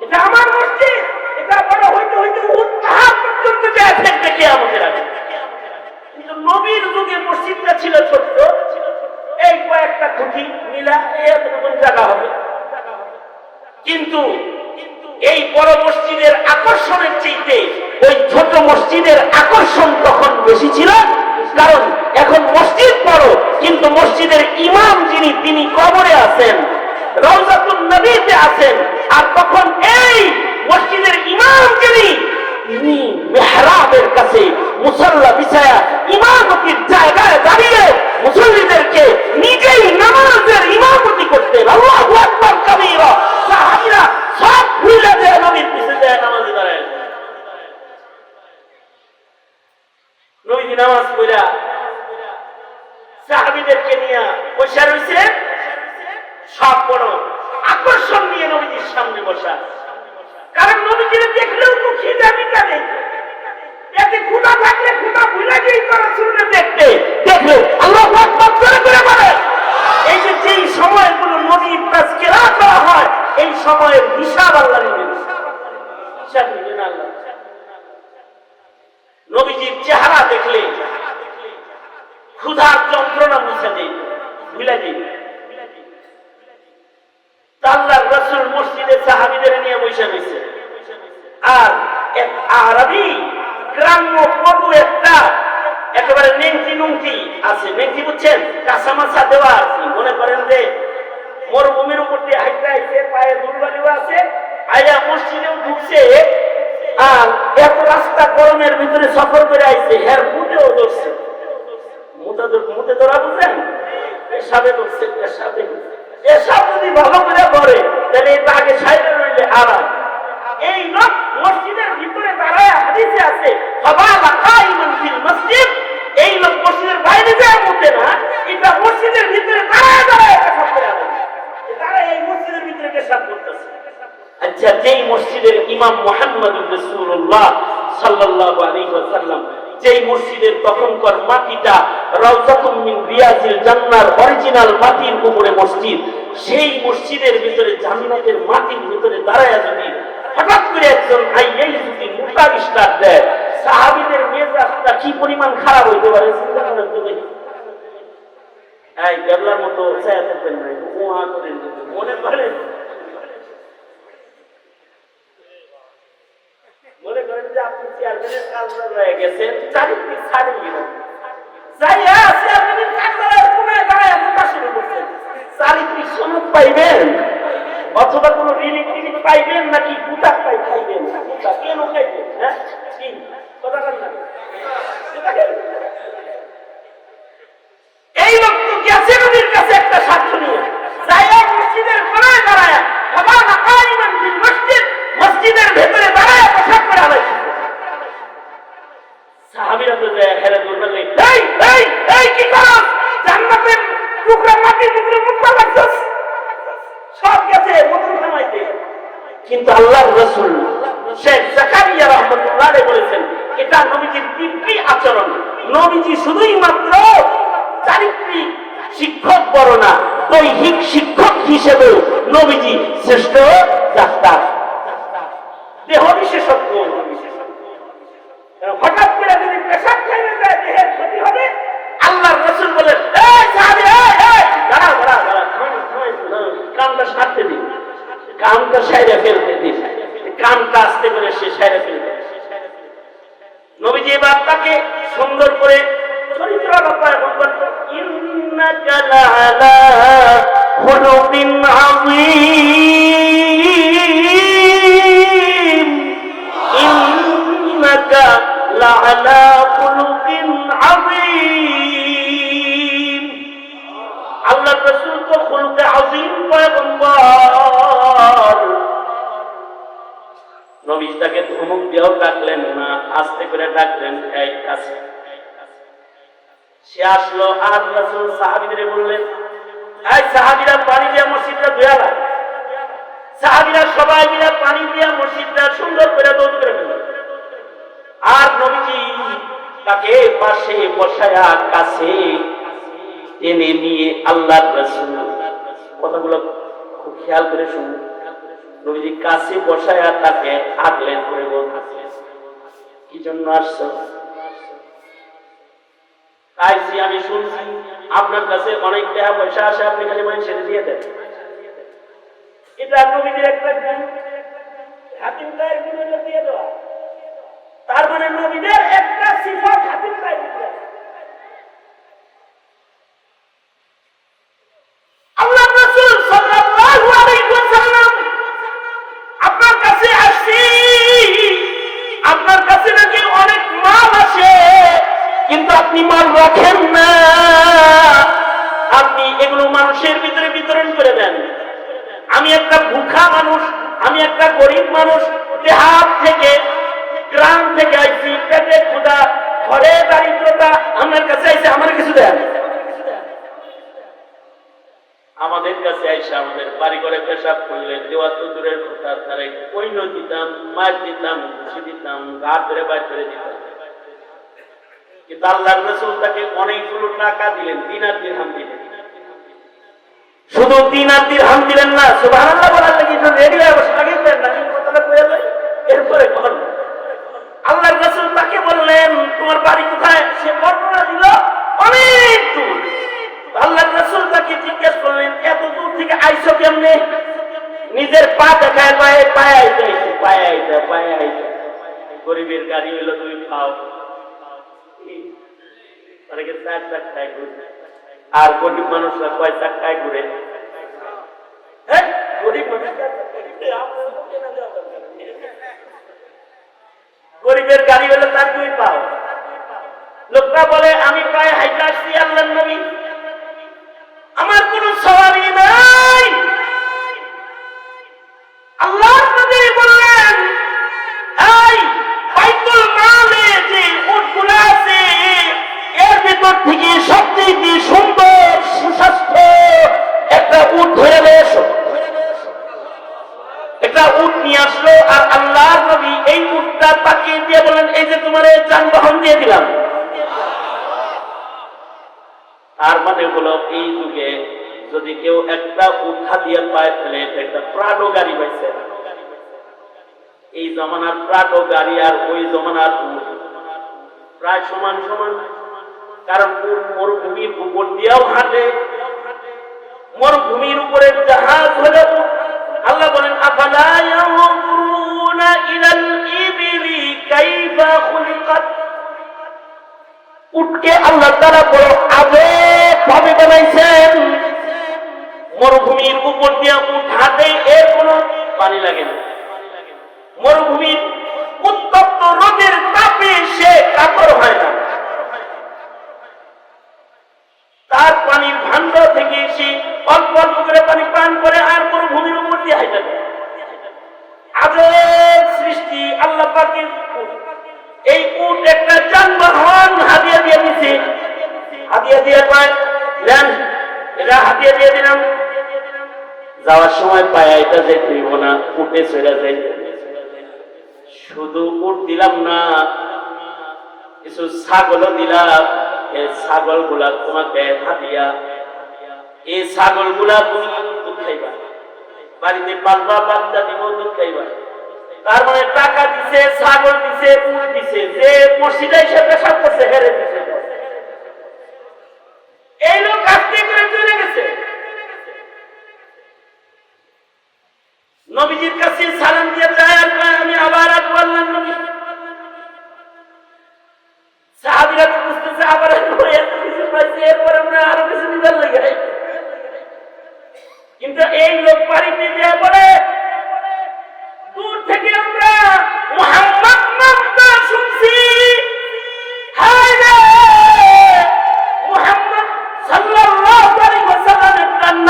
Speaker 1: এটা আমার মসজিদ, এটা বড় হইতে হইতে উহুদ পাহাড় পর্যন্ত যায় ঠিক দেখে আমাদের আগে। কিন্তু নবীর যুগে মসজিদটা ছিল ছোট্ট, এই কয়েকটা খুঁটি মিলা এতটুকু জায়গা হবে। কিন্তু এই বড় মসজিদের আকর্ষণের চাইতে ওই ছোট মসজিদের আকর্ষণ তখন বেশি ছিল। কারণ এখন মসজিদ বড়, কিন্তু মসজিদের ইমাম যিনি তিনি কবরে আছেন, রওজাতুন নবীতে আছেন। আর তখন এই মসজিদের ইমাম যিনি তিনি মেহরাবের কাছে মুসাল্লা বিছায়া ইমামতির জায়গায় দাঁড়িয়ে মুসল্লিদেরকে নিজেই নামাজের ইমামতি করতেন। আল্লাহু আকবার কাবীরা। সাহাবীরা সব ভুলে যায় নবীর পিছে যায় নামাজে দাঁড়ায়। নবী নামাজ পড়া সাহাবীদেরকে নিয়ে বসে রয়েছে, সব বড় আকর্ষণ নিয়ে নবীজির সামনে বসা। কারণ নবীজিকে দেখলেও তো খিদা মিটা নেই, এতে ক্ষুধা থাকলে ক্ষুধা ভুলে গিয়ে রাসূলকে দেখতে দেখলে আল্লাহু আকবার করে বলে। এই যে যেই সময়গুলো নবীর তাজকিরাত করা হয়, এই সময়ের হিসাব আল্লাহ নেবেন, হিসাব নেবেন আল্লাহ। নবীজির চেহারা দেখলে ক্ষুধার যন্ত্রণা মুছে দেয়, ভুলে যায়। আল্লাহর রাসূল মসজিদে সাহাবীদের নিয়ে বসে রয়েছে, আর এক আরবি গ্রাম্য বধূ একটা একেবারে নেংটি নুংটি আছে। নেংটি বুঝছেন, কাঁচামাচা দেওয়া আছে। মনে করেন যে মরুভূমির উপর দিয়ে হাইটে আইছে, পায়ে দুর্বালিও আছে, আইয়া মসজিদেও ঢুকছে। আর এত রাস্তা গরমের ভিতরে সফর করে আইছে, হের মুটেও ধরছে। মুটে ধরা বুঝেন, এসাবে ধরছে, এসাবে। এসব যদি ভালো করে করে তাহলে এটা আগে সাইডে রইলে আরাম। এই লোক মসজিদের ভিতরে দাঁড়ায়, হাদিসে আছে ফাবালা কাইমান ফিল মসজিদ। এই লোক মসজিদের বাইরে যায় মুতে না, এটা মসজিদের ভিতরে দাঁড়ায় দাঁড়ায় পেশাব করে আসে। তারা এই মসজিদের ভিতরে পেশাব করতেছে। আচ্ছা, যেই মসজিদের ইমাম মুহাম্মদুর রাসূলুল্লাহ সাল্লাল্লাহু আলাইহি ওয়াসাল্লাম, যেই মসজিদের তখনকার মাটিটা রাউজাতুম মিন রিয়াজিল জান্নার অরিজিনাল মাটির উপরে মসজিদ, সেই মসজিদের ভিতরে জান্নাতের মাটির ভিতরে দাঁড়ায় যদি হঠাৎ করে একজন আইয়াই যদি মুখা স্টার্ট দেয়, সাহাবীদের মেজাজটা কি পরিমাণ খারাপ হইতে পারে চিন্তা করেন তো দেখি। এই কেবলার মতো ছায়া থাকবেন না, উহা করেন মনে করেন, মনে করেন যে আপনি চেয়ারম্যানের কাজদার হয়ে গেছেন, চারিদিক ছাড়ি যাইয়া চেয়ারম্যানের কাজদারের কোনায় দাঁড়ায় মুখা শুরু করছেন, চারিদিক সনদ পাইবেন অথবা কোনো রিলিফ টিলিফ পাইবেন নাকি গুটা খাইবেন, গুটা কেন খাইবেন? হ্যাঁ কথা বল না, এই লোক তো গেছে নবীর কাছে একটা সাক্ষ্য নিয়ে, যাইয়া মসজিদের কোনায় দাঁড়ায়, মসজিদের ভেতরে দাঁড়ায় পোশাক করে আলাইছে। সাহাবীরা তো যায় হেরে দৌড়ালে, এই এই এই কি করো, জান্নাতের টুকরা মাটির টুকরা মুক্তা লাগছস, সব গেছে মতন থামাইতে। কিন্তু আল্লাহর রাসূল শেখ জাকারিয়া রাহমাতুল্লাহ আলাইহি বলেছেন এটা নবীজির দিব্যি আচরণ। নবীজি শুধুই মাত্র চারিত্রিক শিক্ষক বড় না, দৈহিক শিক্ষক হিসেবে নবীজি শ্রেষ্ঠ ডাক্তার, দেহ বিশেষজ্ঞ। হঠাৎ করে যদি পেশাব খাইতে যায় দেহের ক্ষতি হবে, আল্লাহর রাসূল বলেন এই সাহাবী দাঁড়াও দাঁড়াও দাঁড়াও, কামটা সারতে দিন, কামটা সাইরে ফেলতে দিন, কামটা আস্তে করে সে সাইরে ফেলতে। নবীজি এবার তাকে সুন্দর করে চরিত্র ব্যাপারে বলবেন, ইন্নাকা লাআলা খুলুকিন আযীম, ইন্নাকা লাআলা খুলুকিন আযীম। আল্লাহর রাসূল তো খুলুকে আযীম পয়গম্বর। নবী তাকে ধমক দিয়েও ডাকলেন না, আস্তে করে ডাকলেন এই কাছে। সে আসলো আর রাসূল সাহাবীদের বললেন, এই সাহাবীরা পানি দিয়ে মসজিদটা ধুয়া লাগ। সাহাবীরা সবাই মিলে পানি দিয়ে মসজিদটা সুন্দর করে দৌড় করে ফেলল। আর নবীজি তাকে পাশে বসায়া কাছে টেনে নিয়ে আল্লাহর রাসূল, কথাগুলো খুব খেয়াল করে শুনুন, নবীজি কাছে বসায়া তাকে আগলেন করে বলতেছে, কি জন্য আসছো? আইসি আমি শুনছি আপনার কাছে অনেক টাকা পয়সা আসে, আপনি খালি মানুষের দিয়ে দেন। এটা নবীদের একটা গুণ, হাতিম গায়ের গুণ হলো দিয়ে দেওয়া। তার মানে নবীদের একটা সিফাত হাতিম গায়ের গুণ। আল্লাহর রাসূল সাল্লাল্লাহু আলাইহি ওয়াসাল্লাম আপনার কাছে আসছি, আপনার কাছে নাকি অনেক মাল আসে, কিন্তু আপনি মাল রাখেন না, আপনি এগুলো মানুষের ভিতরে বিতরণ করে দেন। আমি একটা ভুখা মানুষ, আমি একটা গরিব মানুষ, দেহাত থেকে গ্রাম থেকে আইছি, পেটে ক্ষুধা, ঘরে দারিদ্রতা, আমার কাছে আইছে, আমার কিছু দেন। আমাদের কাছে আইসা আমাদের বাড়ি করে পেশাব করলে দেওয়া তো দূরের কথা, তারা কৈন দিতাম, মার দিতাম, ঘুষি দিতাম, গা ধরে বাইর করে দিতাম। কিন্তু আল্লাহর রাসূল তাকে অনেকগুলো টাকা দিলেন, দিনার দিরহাম দিলেন। শুধু দিনার দিরহাম দিলেন না, সুবহানাল্লাহ বলার লাগি তো রেডি হয়ে বসে লাগিয়েছেন না, কথাটা কইয়া যায় এরপরে কোন আল্লাহর রাসূল তাকে বললেন তোমার বাড়ি কোথায়? সে বর্ণনা দিল অনেক দূর। আল্লাহর রাসূল তাকে জিজ্ঞেস করলেন এত দূর থেকে আইছো কেমনে? নিজের পা দেখায় পায়ে পায়ে আইছে, পায়ে আইছে, পায়ে আইছে। গরিবের গাড়ি হইলো দুই পাও, অনেকে 4 চাকায় ঘুরে, আর গরিব মানুষরা কয় চাকায় ঘুরে? গরিবের গাড়ি হলো তার 2 পাও। লোকটা বলে আমি প্রায় হাইটা আসছি আল্লাহর নবী, আমার কোন সওয়ারি নাই। আল্লাহর নবী বললেন এই বাইতুল মালে যে উটগুলো আছে এর ভিতর থেকে সবচেয়ে সুন্দর সুস্বাস্থ্য একটা উট ধরে এসো। একটা উট নিয়ে আসলো, আর আল্লাহর নবী এই উটটা তাকে দিয়ে বলেন এই যে তোমার যানবাহন দিয়ে দিলাম। আর মানে হলো এই যুগে যদি কেউ একটা উঠা দিয়ে পায় তাহলে একটা প্রাডো গাড়ি পাইছে। এই জমানার প্রাডো গাড়ি আর ওই জমানার প্রায় সমান সমান, কারণ মরুভূমির উপর দিয়েও হাঁটে, মরুভূমির উপরে জাহাজ হলে আল্লাহ বলেন আফালা ইয়ানজুরুনা ইলাল ইবিলি কাইফা খুলিকাত। উটকে আল্লাহ তাআলা বড় আবেগ ভাবে বানাইছেন, মরুভূমির উপর দিয়ে উঠ হাঁটে, এর কোনো পানি লাগে না। মরুভূমির উত্তপ্ত রোদের তাপে সে কাতর হয় না, তার পানির ভান্ডার থেকে সে অল্প অল্প করে পানি পান করে আর মরুভূমির উপর দিয়ে হাঁটে। আজব সৃষ্টি আল্লাহ পাকের। এই উট একটা যানবাহন হাদিয়া দিয়ে দিছে, হাদিয়া দিয়ে পায় নেন, এটা হাদিয়া দিয়ে দিলাম, যাওয়ার সময় পায় এটা যেতে হইব না, উঠে চলে যাই। শুধু উট দিলাম না, কিছু ছাগলও দিলাম। এই ছাগল গুলা তোমাকে হাদিয়া, এই ছাগল গুলা তুমি দুধ খাইবা, বাড়িতে পালবা, বাচ্চা দিব, দুধ খাইবা। তার মানে টাকা দিছে, ছাগল দিছে, উট দিছে, যে মসজিদে এসে পেশাব করছে হেরে দিছে। এই লোক আস্তে করে চলে গেছে। নবীজির কাছে সালাম দিয়ে যায়, আমি আবার আসবো আল্লাহর নবী। সাহাবীরা তো বুঝতেছে আবার আসবো, এত কিছু পাইছে, এরপরে আমরা আরো কিছু নিবার লাগে। কিন্তু এই লোক বাড়িতে দেয়া বলে, দূর থেকে আমরা মুহাম্মদ নামটা শুনছি, হায় রে মুহাম্মদ সাল্লাল্লাহু আলাইহি ওয়াসাল্লামের নাম।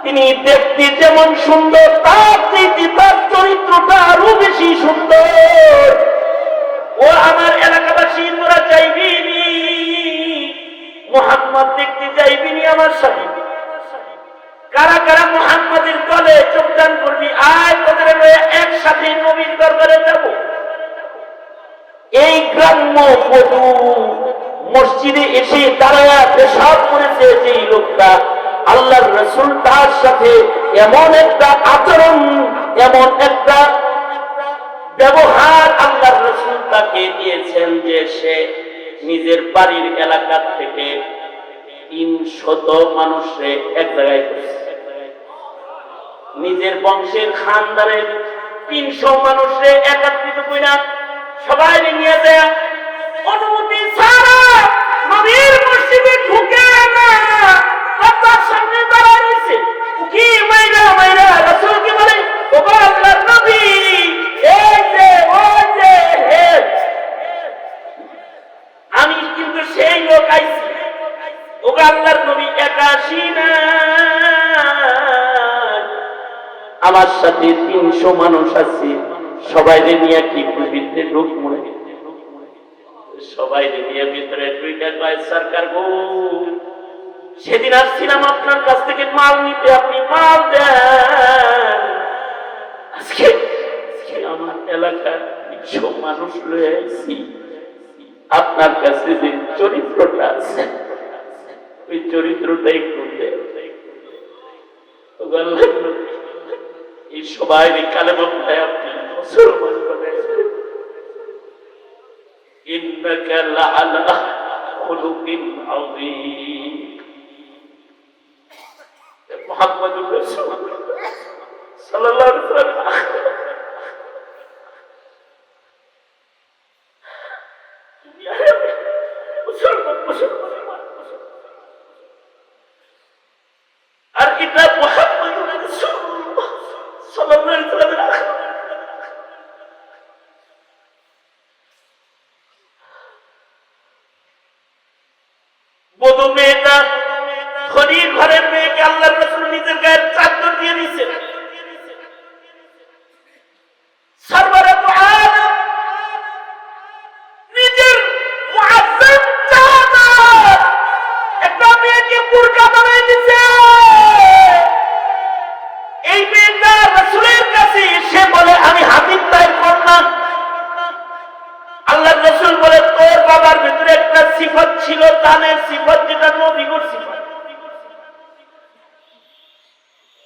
Speaker 1: তিনি দেখতে যেমন সুন্দর, তার চেয়ে তার চরিত্রটা আরো বেশি সুন্দর। ও আমার এলাকাবাসী, তোরা চাইবিনি মুহাম্মদ দেখতে, চাইবিনি আমার সাথে? কারা কারা মুহাম্মাদের দলে যোগদান করবি? আয়, তোদের একসাথে নবীর দরবারে যাব। এই গ্রাম্য বধূ মসজিদে এসে দাঁড়ায়া পেশাব করেছে যেই লোকটা, আল্লাহর রাসূল তার সাথে এমন একটা আচরণ, এমন একটা ব্যবহার আল্লাহর রাসূল তাকে দিয়েছেন যে সে নিজের বাড়ির এলাকা থেকে 300 মানুষে এক জায়গায় করছে। নিজের বংশের খানদারের 300 মানুষে একত্রিত কইরা সবাই নিয়ে যায়, অনুমতি ছাড়া নবীর মসজিদে ঢুকে না, তার সামনে দাঁড়ায় রয়েছে। কি মাইরা মাইরা রাসূলকে বলে, ওগো আল্লাহর নবী, এই যে ওই যে আমি কিন্তু সেই লোক আইছি, ওগো আল্লাহর নবী একা আসি না, আমার সাথে 300 মানুষ আছে, সবাই নিয়ে কি ভিতরে ঢুক মনে, সবাই নিয়ে ভিতরে দুইটা কয়, সরকার গো, সেদিন আসছিলাম আপনার কাছ থেকে মাল নিতে, আপনি মাল দেন, আজকে আমার এলাকার 300 মানুষ লয়ে আসছি, আপনার কাছে যে চরিত্রটা আছে ওই চরিত্রটাই করতে। এই সবাই কালেমা পড়ে আপনি মুসলমান বানাইছেন। ইন্নাকা লাআলা খুলুকিন আযীম। মুহাম্মাদুর রাসূলুল্লাহ সাল্লাল্লাহু আলাইহি ওয়াসাল্লাম আর এটা মুহাম্মাদুর রাসূলুল্লাহ সাল্লাল্লাহু আলাইহি ওয়াসাল্লাম। বধূ মেয়েটা ধনীর ঘরের মেয়েকে আল্লাহর রাসূল নিজের গায়ের চাদর দিয়ে দিয়েছেন। সরওয়ারে দু আলম নিজের মুআজ্জম চাদর একটা মেয়েকে বুরকা বানিয়ে দিয়েছে। এই মেয়েটা রাসূলের কাছে এসে বলে, আমি হাবিব তাইর কন্যা। আল্লাহর রাসূল বলে, তোর বাবার ভিতরে একটা সিফত ছিল, দানের সিফত, যেটা নবীর সিফত,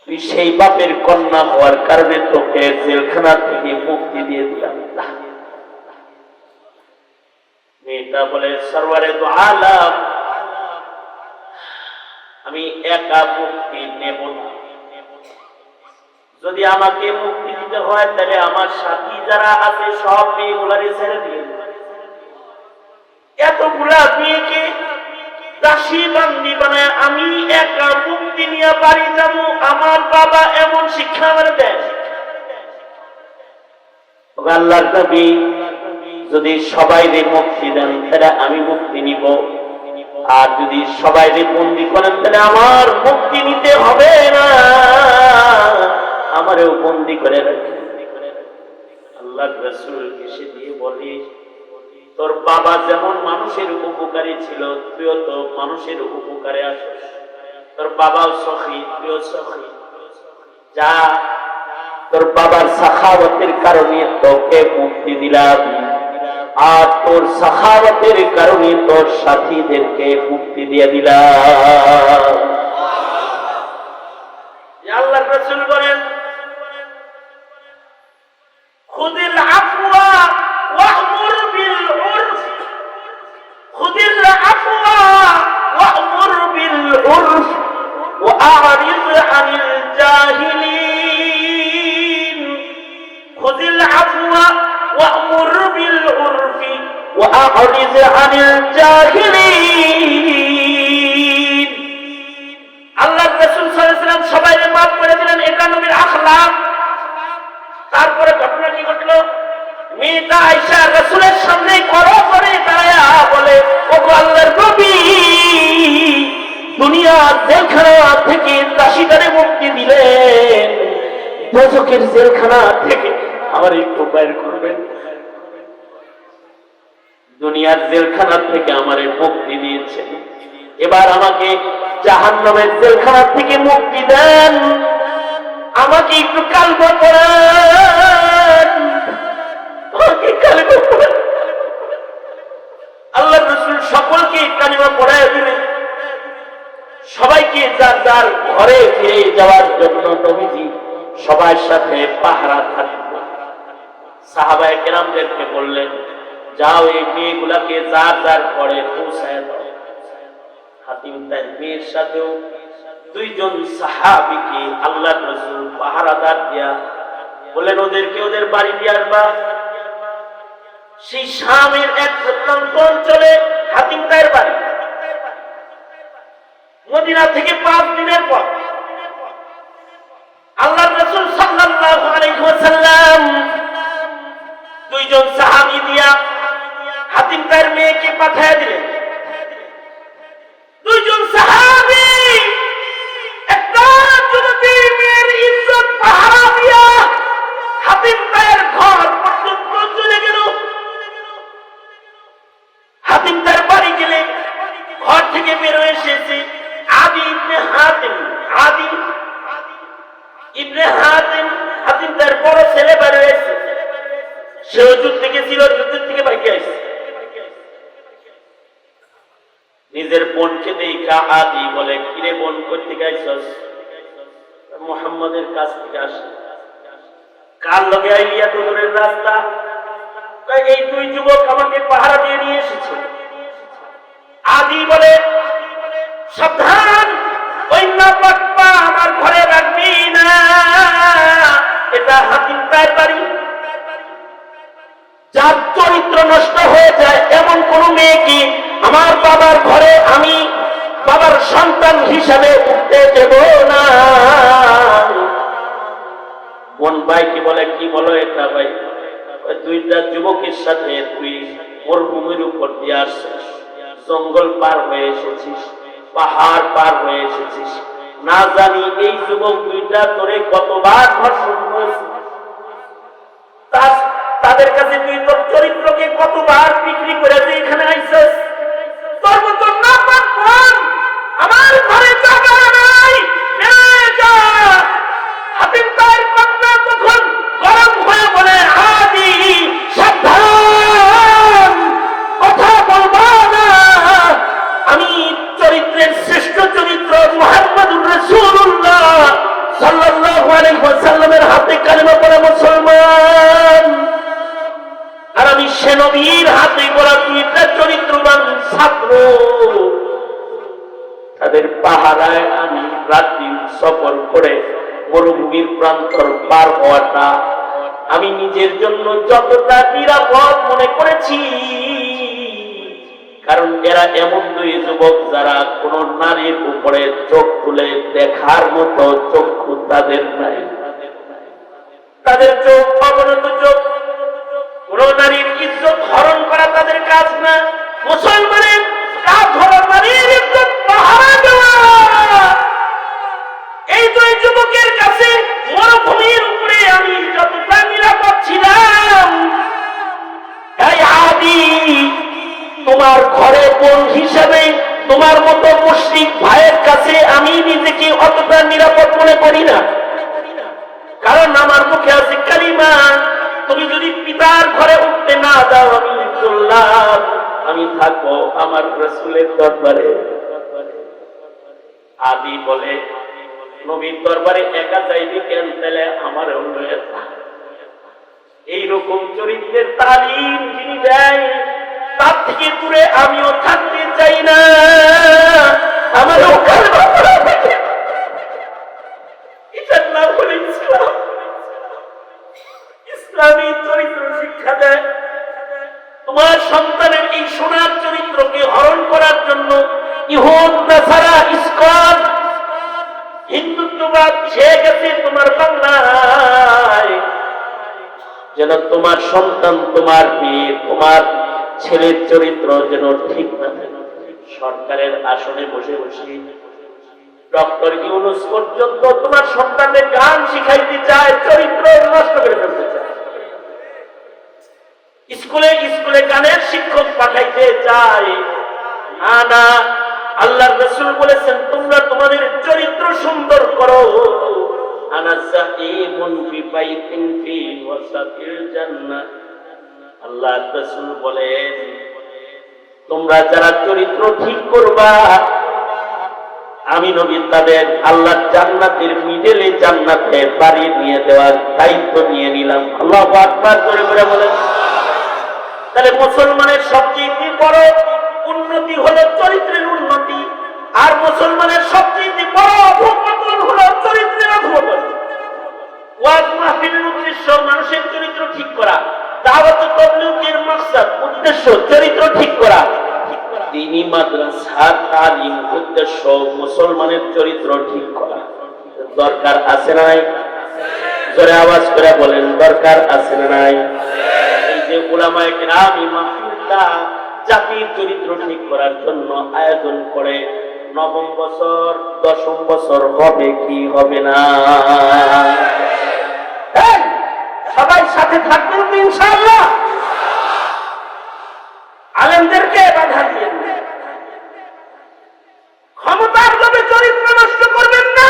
Speaker 1: তুই সেই বাপের কন্যা হওয়ার কারণে তোকে জেলখানা থেকে মুক্তি দিয়ে দিলাম। মেয়েটা বলে, সরওয়ারে দু আলম, আমি একা মুক্তি নেব না, যদি আমাকে মুক্তি দিতে হয় তাহলে আমার সাথী যারা আছে সব মেয়েগুলারে ছেড়ে দিয়ে, এতগুলা মেয়েকে দাসী বান্দি বানায় আমি একা মুক্তি নিয়ে বাড়ি যাবো, আমার বাবা এমন শিক্ষা আমার দেয়। আল্লাহর নবী যদি সবাইরে মুক্তি দেন তাহলে আমি মুক্তি নিব, আর যদি সবাইরে বন্দি করেন তাহলে আমার মুক্তি নিতে হবে না, আমারও বন্দি করে রাখেন। আল্লাহর রাসূল এসে দিয়ে বলে, তোর বাবা যেমন মানুষের উপকারী ছিল, তুইও তো মানুষের উপকারে আসিস। তোর বাবাও সখী, তুইও সখী। যা, তোর বাবার সাখাওয়াতের কারণে তোকে মুক্তি দিলাম, আর তোর সাখাওয়াতের কারণে তোর সাথীদেরকে মুক্তি দিয়ে দিলাম। আল্লাহর রাসূল বলেন, খুদিল আফওয়া ওয়া'মুর বিল উরফ, খুদিল আফওয়া ওয়া'মুর বিল উরফ ওয়া'রিদ আনিল জাহিলিন। খুদিল আফওয়া ওয়া'মুর বিল উরফ ওয়া'রিদ আনিল জাহিলিন। আল্লাহর রাসূল সাল্লাল্লাহু আলাইহি ওয়াসাল্লাম সবাইকে মাফ করে দিলেন, এটা নবীর আখলাক। তারপরে ঘটনা কি ঘটলো? মেয়েটা আয়েশা রাসূলের সামনে করো করে দাঁড়ায়া বলে, ওগো আল্লাহর নবী, দুনিয়ার জেলখানা থেকে দাসীটারে মুক্তি দিলেন, দোজখের জেলখানা থেকে আমার একটু বাইর করবেন। দুনিয়ার জেলখানা থেকে আমারে মুক্তি দিয়েছেন, এবার আমাকে জাহান্নামের জেলখানা থেকে মুক্তি দেন, আমাকে একটু কালমা পড়ান, আমাকে কালমা পড়ান। আল্লাহর রাসূল সকলকে কালিমা পড়ায় দিলেন, সবাইকে যার যার ঘরে ফিরে যাওয়ার জন্য নবীজি সবার সাথে পাহারা থাকবেন। সাহাবায়ে কেরামদেরকে বললেন, যাও এই মেয়েগুলাকে যার যার ঘরে পৌঁছায় দাও। হাতিম তার মেয়ের সাথেও দুইজন সাহাবীকে আল্লাহর রাসূল পাহারাদার দিয়া বলেন, ওদেরকে ওদের বাড়ি দিয়ে আসবা। সেই শামের এক প্রত্যন্ত অঞ্চলে হাতিম তার বাড়ি, মদিনা থেকে 5 দিনের পর আল্লাহর রাসূল সাল্লাল্লাহু আলাইহি ওয়াসাল্লাম দুইজন সাহাবী দিয়া হাতিম তার মেয়েকে পাঠিয়ে দিলেন। দুইজন সাহাবী একটা যুবতী মেয়ের ইজ্জত পাহারা দিয়া হাতিম তার ঘর পর্যন্ত চলে গেল। হাতিম তার বাড়ি গেলে ঘর থেকে বের হয়ে এসেছে আদি ইবনে হাতিম। আদি ইবনে হাতিম, হাতিম তার বড় ছেলে বের হয়েছে, সেও যুদ্ধ থেকে ছিল, যুদ্ধের থেকে ভাগে আসছে। নিজের বোনকে দেখা আদি বলে, কিরে বোন করতে গাইছস? মুহাম্মাদের কাছ থেকে আসে। কার লগে আইলি এত দূরের রাস্তা? এই দুই যুবক আমাকে পাহারা দিয়ে নিয়ে এসেছে। আদি বলে, সাবধান, ওই নাপাক পা আমার ঘরে রাখবি না, এটা হাতিম তার বাড়ি। যার চরিত্র নষ্ট হয়ে যায় এমন কোন মেয়েকে আমার বাবার ঘরে আমি বাবার সন্তান হিসাবে উঠতে দেব না। বোন ভাইকে বলে, কি বলো এটা ভাই? দুইটা যুবকের সাথে তুই মরুভূমির উপর দিয়ে আসছিস, জঙ্গল পার হয়ে এসেছিস, পাহাড় পার হয়ে এসেছিস, না জানি এই যুবক দুইটা তোরে কতবার ধর্ষণ করেছে, তাদের কাছে তুই তোর চরিত্রকে কতবার বিক্রি করে যে এখানে আইছিস। তোর মতো নাপাক বোন আমার ঘরে জায়গা নাই, যা। হাতিম তার কন্যা তখন গরম হয়ে বলে, আদি সাবধান, কথা বলবো না। আমি চরিত্রের শ্রেষ্ঠ চরিত্র মুহাম্মদুর রাসূলুল্লাহ সাল্লাল্লাহু আলাইহি ওয়াসাল্লামের হাতে কালিমা পড়া মুসলমান, আর আমি সে নবীর হাতে পড়া দুইটা চরিত্রবান ছাত্র। তাদের পাহারায় আমি রাত্রি সফর করে মরুভূমির প্রান্তর পার হওয়াটা আমি নিজের জন্য যতটা নিরাপদ মনে করেছি, কারণ এরা এমন দুই যুবক যারা কোন নারীর উপরে চোখ তুলে দেখার মতো চক্ষু তাদের নাই। তাদের চোখ অবনত চোখ, কোন নারীর ইজ্জত হরণ করা তাদের কাজ না। মুসলমানের কাজ হলো নারীর ইজ্জত পাহারা দেওয়া। এই দুই যুবকের কাছে মরুভূমির উপরে আমি যতটা নিরাপদ ছিলাম, এই আদি তোমার ঘরে বোন হিসেবে তোমার মতো মুশরিক ভাইয়ের কাছে আমি নিজেকে অতটা নিরাপদ মনে করি না। কারণ আমার মুখে আছে কালিমা। তুমি যদি পিতার ঘরে উঠতে না দাও আমি চললাম, আমি থাকবো আমার রাসূলের দরবারে। আদি বলে নবীর দরবারে একা যাইবি কেন, তাহলে আমার এইরকম চরিত্রের তালিম যিনি দেয় তার থেকে দূরে আমিও থাকতে চাই না। আমার এটার নাম হলো ইসলাম। ইসলামী চরিত্র শিক্ষা দেয়। তোমার সন্তানের এই সোনার চরিত্রকে হরণ করার জন্য ইহুদ, নাসারা, ইসকন, হিন্দুত্ববাদ ছেয়ে গেছে তোমার বাংলায়। যেন তোমার সন্তান, তোমার মেয়ে, তোমার ছেলের চরিত্র যেন ঠিক না থাকে। সরকারের আসনে বসে বসে ডক্টর ইউনূস পর্যন্ত তোমার সন্তানকে গান শিখাইতে চায়, চরিত্র নষ্ট করে ফেলতে চায়। স্কুলে স্কুলে গানের শিক্ষক পাঠাইতে চায়। না না, আল্লাহর রাসূল বলেছেন তোমরা তোমাদের চরিত্র সুন্দর করো। আল্লাহর রাসূল বলেন তোমরা যারা চরিত্র ঠিক করবা আমি নবী তাদের আল্লাহর জান্নাতের মিডলে জান্নাতে বাড়ি নিয়ে দেওয়ার দায়িত্ব নিয়ে নিলাম। আল্লাহু আকবার করে করে বলেন। তাহলে মুসলমানের সবচেয়ে বড় উন্নতি হলো চরিত্রের উন্নতি, আর মুসলমানের সবচেয়ে বড় অধঃপতন হলো চরিত্রের অধঃপতন। ওয়াজ মাহফিলের উদ্দেশ্য মানুষের চরিত্র ঠিক করা, দাওয়াত ও তাবলীগের মাকসাদ উদ্দেশ্য চরিত্র ঠিক করা, দ্বীনি মাদ্রাসার তালিম উদ্দেশ্য মুসলমানের চরিত্র ঠিক করা। দরকার আছে না নাই? জোরে আওয়াজ করে বলেন দরকার আছে না নাই? এই যে উলামায়ে কেরাম মাহফিলটা জাতির চরিত্র ঠিক করার জন্য আয়োজন করে, নবম বছর 10ম বছর হবে কি হবে না? সবাই সাথে থাকবেন তো ইনশাআল্লাহ। আলেমদেরকে বাধা দিয়ে ক্ষমতার লোভে চরিত্র নষ্ট করবেন না,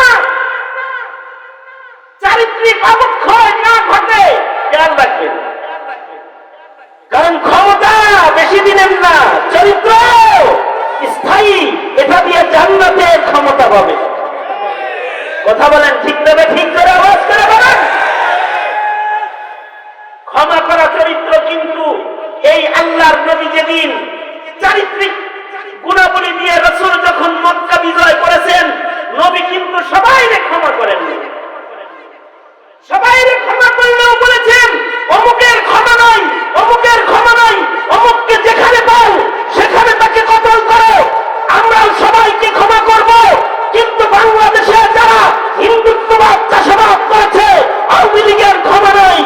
Speaker 1: চারিত্রিক অবক্ষয় না ঘটে খেয়াল রাখবেন। কারণ ক্ষমতা বেশি দিনের না, চরিত্র স্থায়ী। এটা দিয়ে জান্নাতের ক্ষমতা পাবে। কথা বলেন ঠিক তবে ঠিক করে আওয়াজ করে বলেন। ক্ষমা করা চরিত্র কিন্তু এই আল্লাহর নবী যেদিন চারিত্রিক গুণাবলী দিয়ে রাসূল যখন মক্কা বিজয় করেছেন, নবী কিন্তু সবাইকে ক্ষমা করেননি। সবাইকে ক্ষমা করলেও বলেছেন অমুকের ক্ষমা নাই, অমুকের ক্ষমা নাই, অমুককে যেখানে পাও সেখানে তাকে কতল করো। আমরাও সবাইকে ক্ষমা করব, কিন্তু বাংলাদেশে যারা হিন্দুত্ববাদ চাষাবাদ করেছে আওয়ামী লীগের ক্ষমা নাই,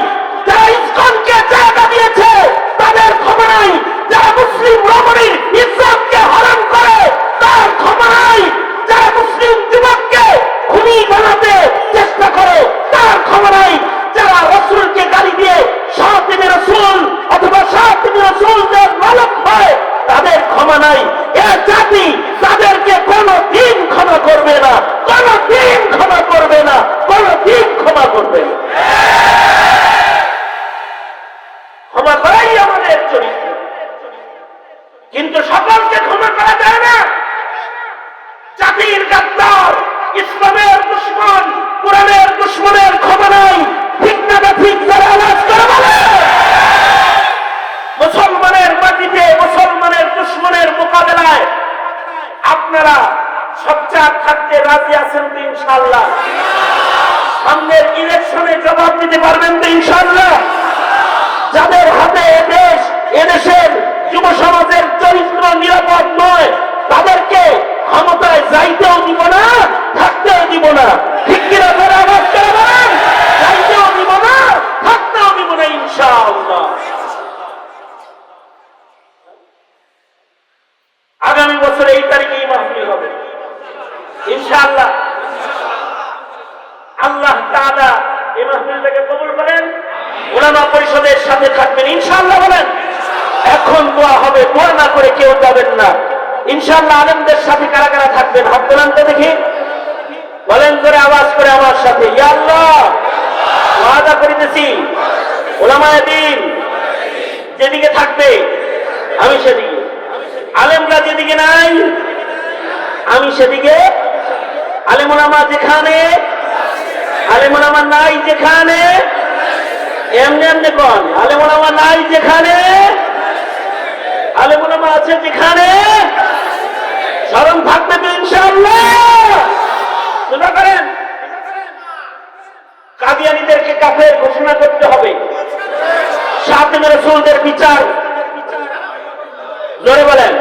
Speaker 1: যারা ইসকনকে জায়গা দিয়েছে তাদের ক্ষমা নাই, যারা মুসলিম রমণীর ইজ্জতকে হরণ করে তার ক্ষমা নাই, যারা মুসলিম যুবককে খুনি বানাতে চেষ্টা করে তার ক্ষমা নাই, যারা রাসূলকে গালি দিয়ে শাতিমে রাসূল অথবা শাতিমে রাসূলদের মালক হয় তাদের ক্ষমা নাই। এ জাতি তাদেরকে কোনদিন ক্ষমা করবে না, কোনদিন ক্ষমা করবে না, কোনদিন ক্ষমা করবে না। ক্ষমা করাই আমাদের চরিত্র, কিন্তু সকলকে ক্ষমা করা যায় না। জাতির গাদ্দার, ইসলামের দুশমন, কোরআনের দুশমনের ক্ষমা নাই। ঠিক না ঠিক যারা আওয়াজ করে বলে। মুসলমানের মাটিতে মুসলমানের দুশমনের মোকাবেলায় আপনারা সচ্চার থাকতে রাজি আছেন তো ইনশাআল্লাহ? সামনের ইলেকশনে জবাব দিতে পারবেন তো ইনশাআল্লাহ? যাদের হাতে এদেশের যুব সমাজের চরিত্র নিরাপদ নয়, তাদেরকে ক্ষমতায় যাইতেও দিব না, থাকতেও দিব না। ঠিক কিনা ধরে আওয়াজ করে বলেন, যাইতেও দিব না, থাকতেও দিব না ইনশাআল্লাহ। আগামী বছর এই তারিখে এই মাহফিল হবে ইনশাআল্লাহ। আল্লাহ তাআলা এই মাহফিলটাকে কবুল করেন। উলামা পরিষদের সাথে থাকবেন ইনশাআল্লাহ বলেন। এখন দোয়া হবে, দোয়া না করে কেউ যাবেন না ইনশাআল্লাহ। আলেমদের সাথে কারা কারা থাকবেন হাত তোলেন তো দেখি, বলেন করে আওয়াজ করে আমার সাথে, ইয়া আল্লাহ ওয়াদা করিতেছি উলামায়ে দ্বীন যেদিকে থাকবে আমি সেদিকে, আলেমরা যেদিকে নাই আমি সেদিকে, আলেম উলামা যেখানে, আলেম উলামা নাই যেখানে, এমনি এমনি কোন আলেম উলামা নাই যেখানে, আলেম উলামা আছে যেখানে, স্মরণ থাকবে তো ইনশাআল্লাহ। দোয়া করেন। কাদিয়ানীদেরকে কাফের ঘোষণা করতে হবে, শাতিম রাসূলদের বিচার, জোরে বলেন।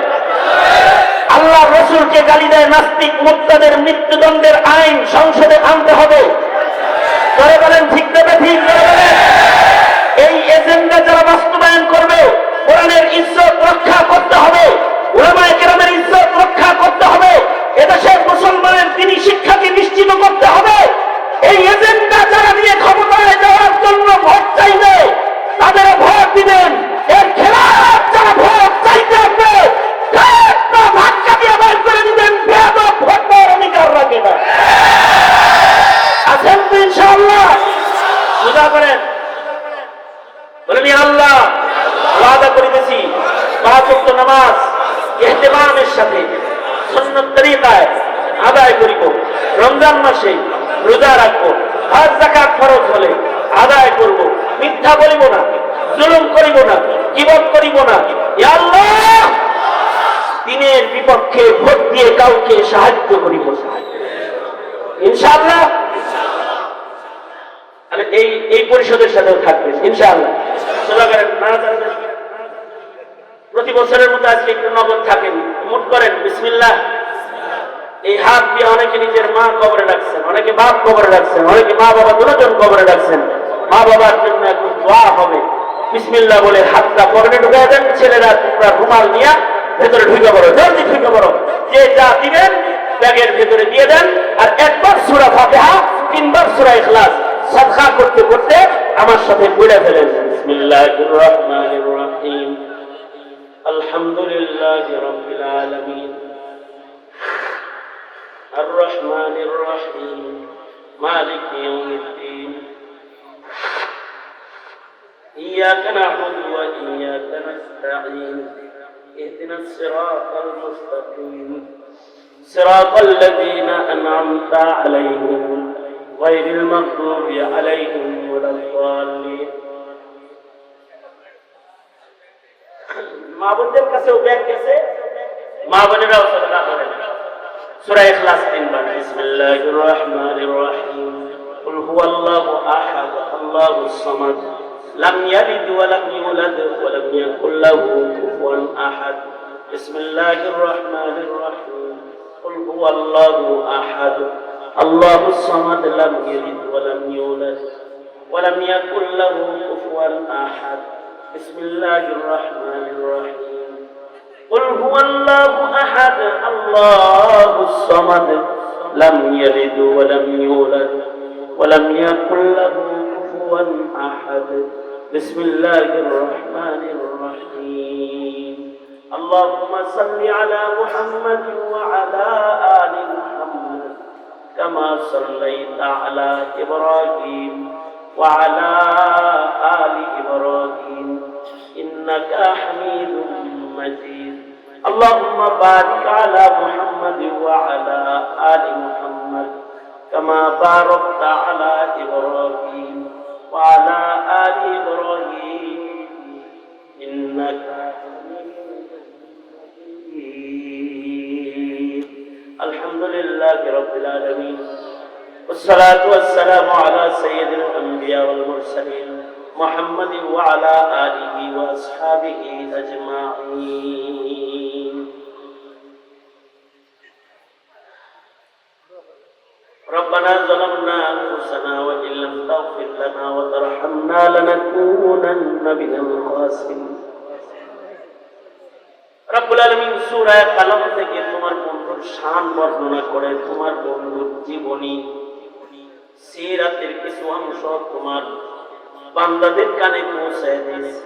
Speaker 1: আল্লাহ রসুলকে গালি দেয় নাস্তিক মুরতাদের মৃত্যুদণ্ডের আইন সংসদে আনতে হবে, জোরে বলেন ঠিক দেবে ঠিক, জোরে বলেন। এই এজেন্ডা যারা বাস্তবায়ন করবে, কোরআনের ইজ্জত রক্ষা করতে হবে, উলামায়ে কেরামের ইজ্জত রক্ষা করতে হবে, এদেশের মুসলমানের দ্বীনি শিক্ষাকে নিশ্চিত করতে হবে। এই এজেন্ডা যারা নিয়ে ক্ষমতায় যাওয়ার জন্য ভোট চাইবে তাদের ভোট দিবেন। এর খেলাফ যারা ভোট চাইতে হবে ধাক্কা দিয়ে বের করে দিবেন, বেয়াদব ভোট দেওয়ার অধিকার রাখে না। আছেন তো ইনশাআল্লাহ? দোয়া করেন, বলেন ইয়া আল্লাহ ওয়াদা করিতেছি 5 ওয়াক্ত নামাজ ইহতিমামের সাথে সুন্নত তরিকায় আদায় করিব, রমজান মাসে রোজা রাখবো, হজ যাকাত ফরজ হলে আদায় করব, মিথ্যা বলিব না, জুলুম করিব না, গীবত করিব না। ইয়া আল্লাহ দ্বীনের বিপক্ষে ভোট দিয়ে কাউকে সাহায্য করিব ইনশাআল্লাহ। এই পরিষদের সাথেও থাকবে ইনশাআল্লাহ। প্রতি বছরের মতো আজকে একটু নগদ থাকেন, মোট করেন বিসমিল্লাহ। এই হাত দিয়ে অনেকে নিজের মা কবরে রাখছেন, অনেকে বাপ কবরে রাখছেন, অনেকে মা বাবা দুজন কবরে রাখছেন। মা বাবার জন্য এখন দোয়া হবে, বিসমিল্লাহ বলে হাতটা পকেটে ঢুকিয়ে দেন। ছেলেরা তোমরা রুমাল নিয়ে ভেতরে ঢুকে পড়ো, জলদি ঢুকে পড়ো। যে যা দিবেন ব্যাগের ভেতরে দিয়ে দেন, আর একবার সূরা ফাতিহা, 3 বার সূরা ইখলাস সাদকা করতে করতে আমার সাথে পড়ে ফেলেন। বিসমিল্লাহির রহমানির রহিম, আলহামদুলিল্লাহি রাব্বিল আলামিন, আর রহমানির রহিম, মালিকি ইয়াউমিদ্দিন, ইয়াকা না'বুদু ওয়া ইয়াকা নাস্তাঈন, ইহদিনাস সিরাতাল মুস্তাকিম, সিরাতাল লাযীনা আন'আমতা আলাইহিম গায়রিল মাগদুবি আলাইহিম ওয়ালাদ-দাল্লিন। মা বোনদের কাছেও ব্যাগ গেছে, মা বোনেরাও সাদকা করেন। সূরা ইখলাস 3 বার। বিসমিল্লাহির রহমানির রহিম, কুল হুয়াল্লাহু আহাদ, আল্লাহুস সামাদ, লাম ইয়ালিদ ওয়া লাম ইউলাদ ওয়া লাম ইয়াকুল লাহু কুফুয়ান আহাদ। বিসমিল্লাহির রহমানির রহিম, কুল হুয়াল্লাহু আহাদ, আল্লাহুস সামাদ, লাম ইয়ালিদ ওয়া লাম ইউলাদ ওয়া লাম ইয়াকুল লাহু কুফুয়ান আহাদ। বিসমিল্লাহির রহমানির রহিম, قل هو الله أحد الله الصمد لم يلد ولم يولد ولم يكن له كفوا أحد. بسم الله الرحمن الرحيم. اللهم صل على محمد وعلى آل محمد كما صليت على إبراهيم وعلى آل إبراهيم إنك حميد مجيد. اللهم بارك على محمد وعلى آل محمد كما باركت على إبراهيم وعلى آل إبراهيم إنك حميد مجيد. الحمد لله رب العالمين، والصلاة والسلام على سيد الأنبياء والمرسلين محمد وعلى آله وأصحابه أجمعين. ربنا ظلمنا أنفسنا وإن لم تغفر لنا وترحمنا لنكونن من الخاسرين. রব্বুল আলামিন সূরা কালাম থেকে তোমার বন্ধুর শান বর্ণনা করে তোমার বন্ধুর জীবনী সিরাতের কিছু অংশ তোমার বান্দাদের কানে পৌঁছায় দিয়েছে।